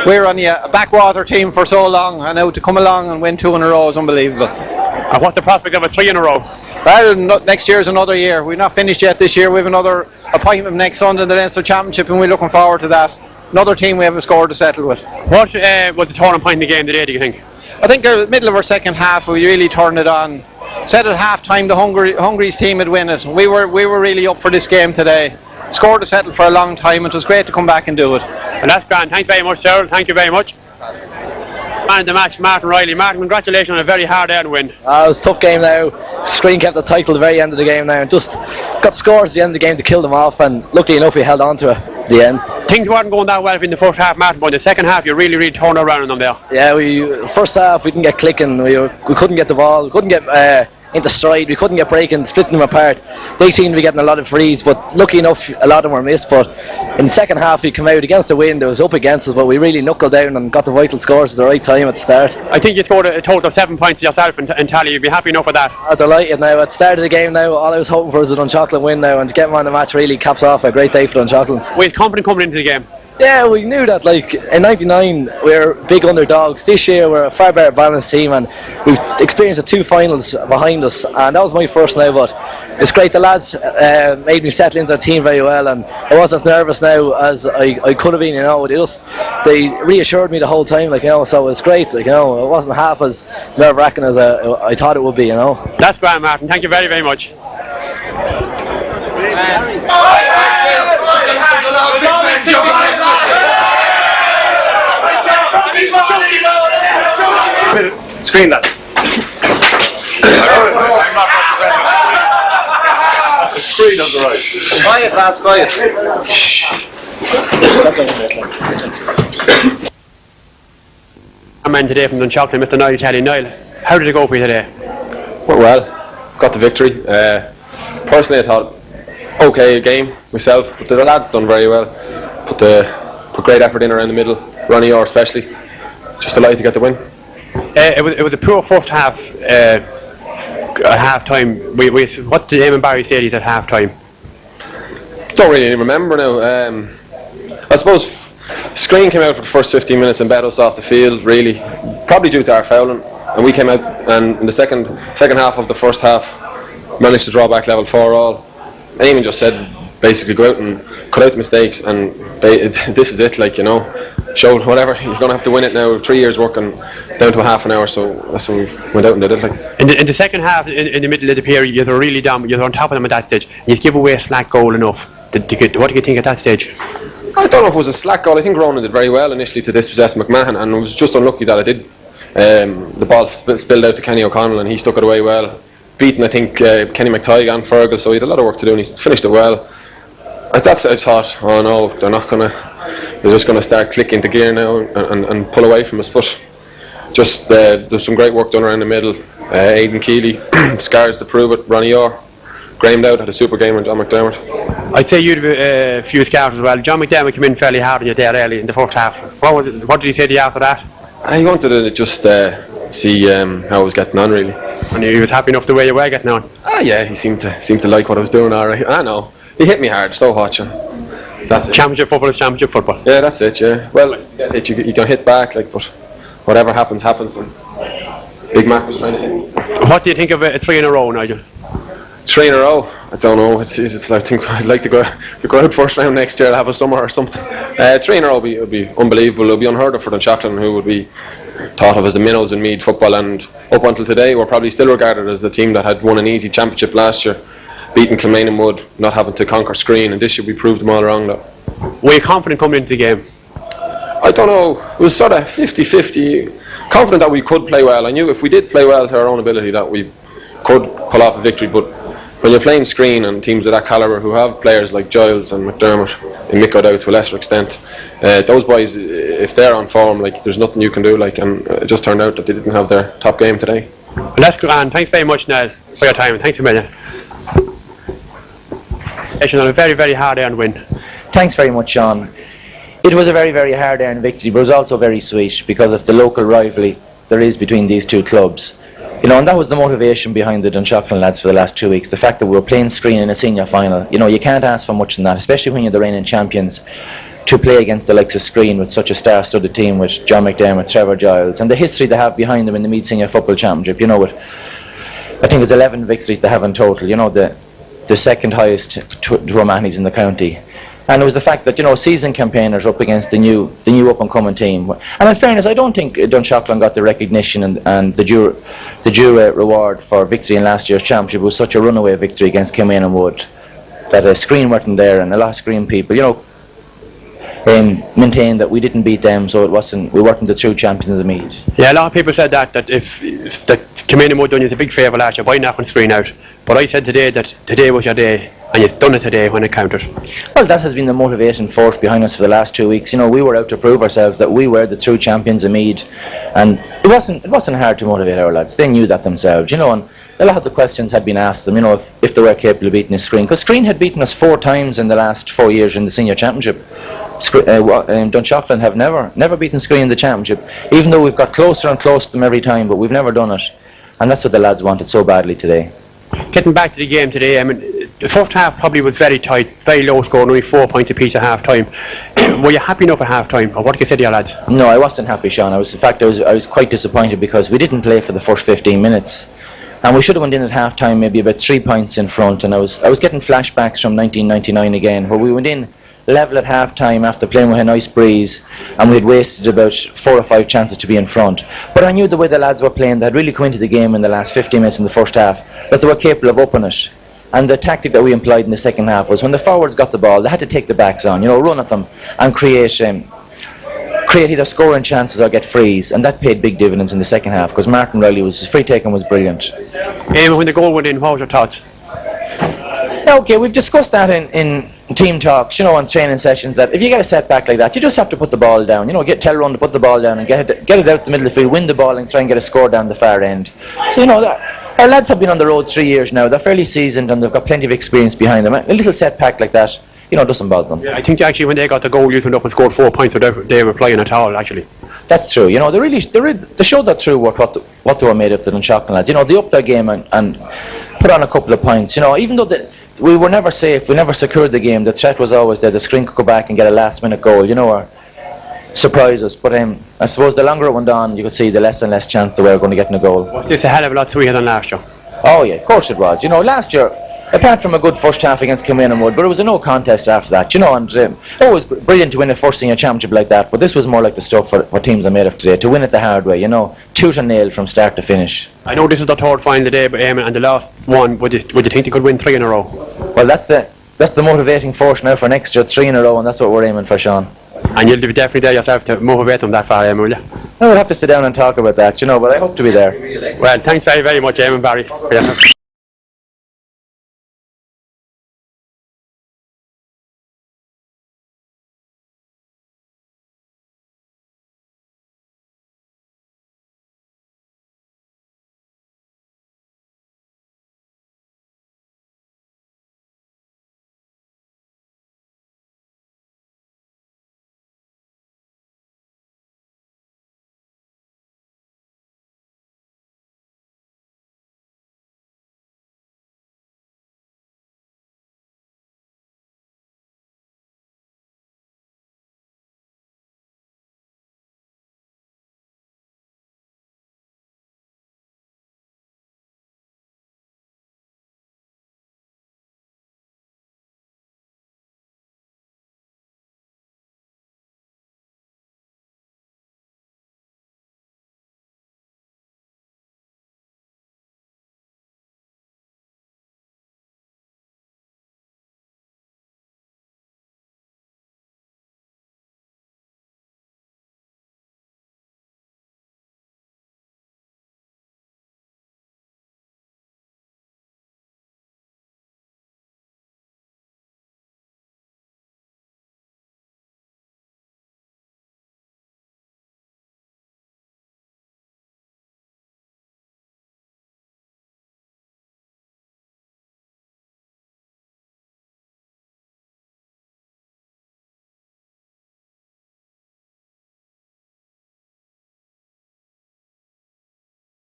We were on a backwater team for so long, and now to come along and win 2 in a row is unbelievable. And what's the prospect of a 3 in a row? Well, next year is another year. We've not finished yet this year. We have another appointment next Sunday in the Leinster Championship, and we're looking forward to that. Another team we have a score to settle with. What was the turning point in the game today, do you think? I think the middle of our second half we really turned it on. Said at half time the Hungary's team would win it. We were really up for this game today. Scored to settle for a long time. It was great to come back and do it. Well, that's grand. Thanks very much, Cyril. Thank you very much. Man of the match, Martin Riley. Martin, congratulations on a very hard-earned win. It was a tough game now. Skryne kept the title at the very end of the game now, and just got scores at the end of the game to kill them off, and luckily enough we held on to it at the end. Things weren't going that well in the first half, Martin, but in the second half you really turned around on them there. Yeah, first half we didn't get clicking, we couldn't get the ball, we couldn't get into stride, we couldn't get breaking, splitting them apart. They seemed to be getting a lot of frees, but lucky enough a lot of them were missed. But in the second half we came out against the wind, it was up against us, but we really knuckled down and got the vital scores at the right time at the start. I think you scored a total of 7 points yourself in tally. You'd be happy enough with that. I'm delighted now. At the start of the game now, all I was hoping for was a Dunshaughlin win now, and to get man of the match really caps off a great day for Dunshaughlin. With confidence coming into the game. Yeah, we knew that, like, in 99 we were big underdogs. This year we're a far better balanced team, and we've experienced the 2 finals behind us, and that was my first now, but it's great. The lads made me settle into the team very well, and I wasn't as nervous now as I could have been, you know. They reassured me the whole time, like, you know, so it was great, like, you know. It wasn't half as nerve-wracking as I thought it would be, you know. That's grand, Martin. Thank you very, very much. Screen that. I'm not representing. Screen on the right. Quiet, lads, quiet. A man today from Dunshaughlin, Mr. Niall Kelly. Niall, how did it go for you today? Well, got the victory. Personally, I thought okay game myself, but the lads done very well. Put great effort in around the middle. Ronnie Orr especially. Just delighted to get the win. It was a poor first half. At half time, what did Eamon Barry say to you at half time? Don't really remember now. I suppose Skryne came out for the first 15 minutes and bet us off the field, really, probably due to our fouling. And we came out and in the second half of the first half managed to draw back level 4-all. Eamon just said basically go out and cut out the mistakes, and this is it, like, you know, show whatever, you're going to have to win it now. 3 years work and it's down to a half an hour, so that's when we went out and did it. Like. In the second half, in the middle of the period, you were really down, you were on top of them at that stage, and you give away a slack goal enough. What do you think at that stage? I don't know if it was a slack goal. I think Ronan did very well initially to dispossess McMahon, and it was just unlucky that I did. The ball spilled out to Kenny O'Connell and he stuck it away well. Beaten, I think, Kenny McTighe and Fergal, so he had a lot of work to do and he finished it well. I thought, oh no, they're just going to start clicking the gear now and pull away from us, but just there's some great work done around the middle. Aidan Keeley, scars to prove it. Ronnie Orr, Graham Dowd had a super game, and John McDermott. I'd say you had a few scars as well. John McDermott came in fairly hard on you there early in the first half. What did he say to you after that? I wanted to just see how I was getting on, really. And he was happy enough the way you were getting on? Yeah, he seemed to like what I was doing, alright. I know. He hit me hard, so hot. That's it. Championship football is championship football. Yeah, that's it, yeah. Well, you can hit back, like, but whatever happens. And Big Mac was trying to hit me. What do you think of a 3 in a row, Nigel? 3 in a row? I don't know. It's I think I'd like to go out first round next year. I'll have a summer or something. 3 in a row would be unbelievable. It would be unheard of for Dunshaughlin, who would be thought of as the minnows in Meath football, and up until today we're probably still regarded as the team that had won an easy championship last year, beating Kilmaine and Wood, not having to conquer Skryne, and this year we proved them all wrong though. Were you confident coming into the game? I don't know, it was sort of 50-50, confident that we could play well. I knew if we did play well to our own ability that we could pull off a victory, but when you're playing Skryne and teams of that calibre who have players like Giles and McDermott and Mick O'Dowd to a lesser extent, those boys, if they're on form, like, there's nothing you can do, like, and it just turned out that they didn't have their top game today. Well, that's good, and thanks very much, Niall, for your time, and thanks a million. On a very, very hard-earned win. Thanks very much, Sean. It was a very, very hard-earned victory, but it was also very sweet because of the local rivalry there is between these two clubs. You know, and that was the motivation behind the Dunshaughlin lads for the last 2 weeks. The fact that we were playing Skryne in a senior final. You know, you can't ask for much than that, especially when you're the reigning champions, to play against the likes of Skryne with such a star-studded team with John McDermott, Trevor Giles, and the history they have behind them in the Meath Senior Football Championship. You know, with, I think it's 11 victories they have in total. You know, the second highest to O'Mahony's in the county. And it was the fact that, you know, season campaigners up against the new up-and-coming team. And in fairness, I don't think Dunshaughlin got the recognition and the due reward for victory in last year's championship. It was such a runaway victory against Kilmaine and Wood that Skryne weren't there, and a lot of Skryne people, you know, maintained that we didn't beat them, so we weren't the true champions of Meath. Yeah, a lot of people said that if that Kilmaine and Wood done you a big favour last year by knocking Skryne out. But I said today that today was your day, and you've done it today when it counted. Well, that has been the motivation force behind us for the last 2 weeks. You know, we were out to prove ourselves that we were the true champions of Meath, and it wasn't hard to motivate our lads. They knew that themselves, you know, and a lot of the questions had been asked them, you know, if they were capable of beating Skryne, because Skryne had beaten us 4 times in the last 4 years in the senior championship. Dunshaughlin have never beaten Skryne in the championship, even though we've got closer and closer to them every time, but we've never done it, and that's what the lads wanted so badly today. Getting back to the game today, I mean, the first half probably was very tight, very low score, only 4 points apiece at half time. Were you happy enough at half time, or what did you say to your lads? No, I wasn't happy, Sean. I was quite disappointed because we didn't play for the first 15 minutes, and we should have went in at half time maybe about 3 points in front. And I was getting flashbacks from 1999 again, where we went in level at half time after playing with a nice breeze, and we had wasted about 4 or 5 chances to be in front. But I knew the way the lads were playing, they had really come into the game in the last 15 minutes in the first half, that they were capable of upping it. And the tactic that we employed in the second half was when the forwards got the ball, they had to take the backs on, you know, run at them and create create either scoring chances or get frees, and that paid big dividends in the second half because Martin Riley his free taking was brilliant. When the goal went in, what was your thoughts? Okay, we've discussed that in team talks, on training sessions, that if you get a setback like that, you just have to put the ball down. Tell everyone to put the ball down and get it out the middle of the field, win the ball, and try and get a score down the far end. So that our lads have been on the road 3 years now. They're fairly seasoned and they've got plenty of experience behind them. A little setback like that, doesn't bother them. Yeah, I think actually when they got the goal, you turned up and scored 4 points without they were playing at all. Actually, that's true. They showed that through what they were made of, the Dunshaughlin lads. They upped their game and put on a couple of points. Even though we were never safe, we never secured the game. The threat was always there. The Skryne could go back and get a last-minute goal, or surprise us. But I suppose the longer it went on, you could see the less and less chance they were going to get in a goal. Was this a hell of a lot sweeter than last year? Oh yeah, of course it was. Last year, apart from a good first half against Kilmainham and Wood, but it was a no contest after that, and it was brilliant to win a first senior championship like that, but this was more like the stuff what teams are made of today, to win it the hard way, tooth and nail from start to finish. I know this is the third final today, but and the last one, would you think they could win 3 in a row? Well, that's the motivating force now for next year, 3 in a row, and that's what we're aiming for, Sean. And you'll be definitely there yourself to motivate them that far, will you? We'll have to sit down and talk about that, but I hope to be there. Well, thanks very, very much, Barry.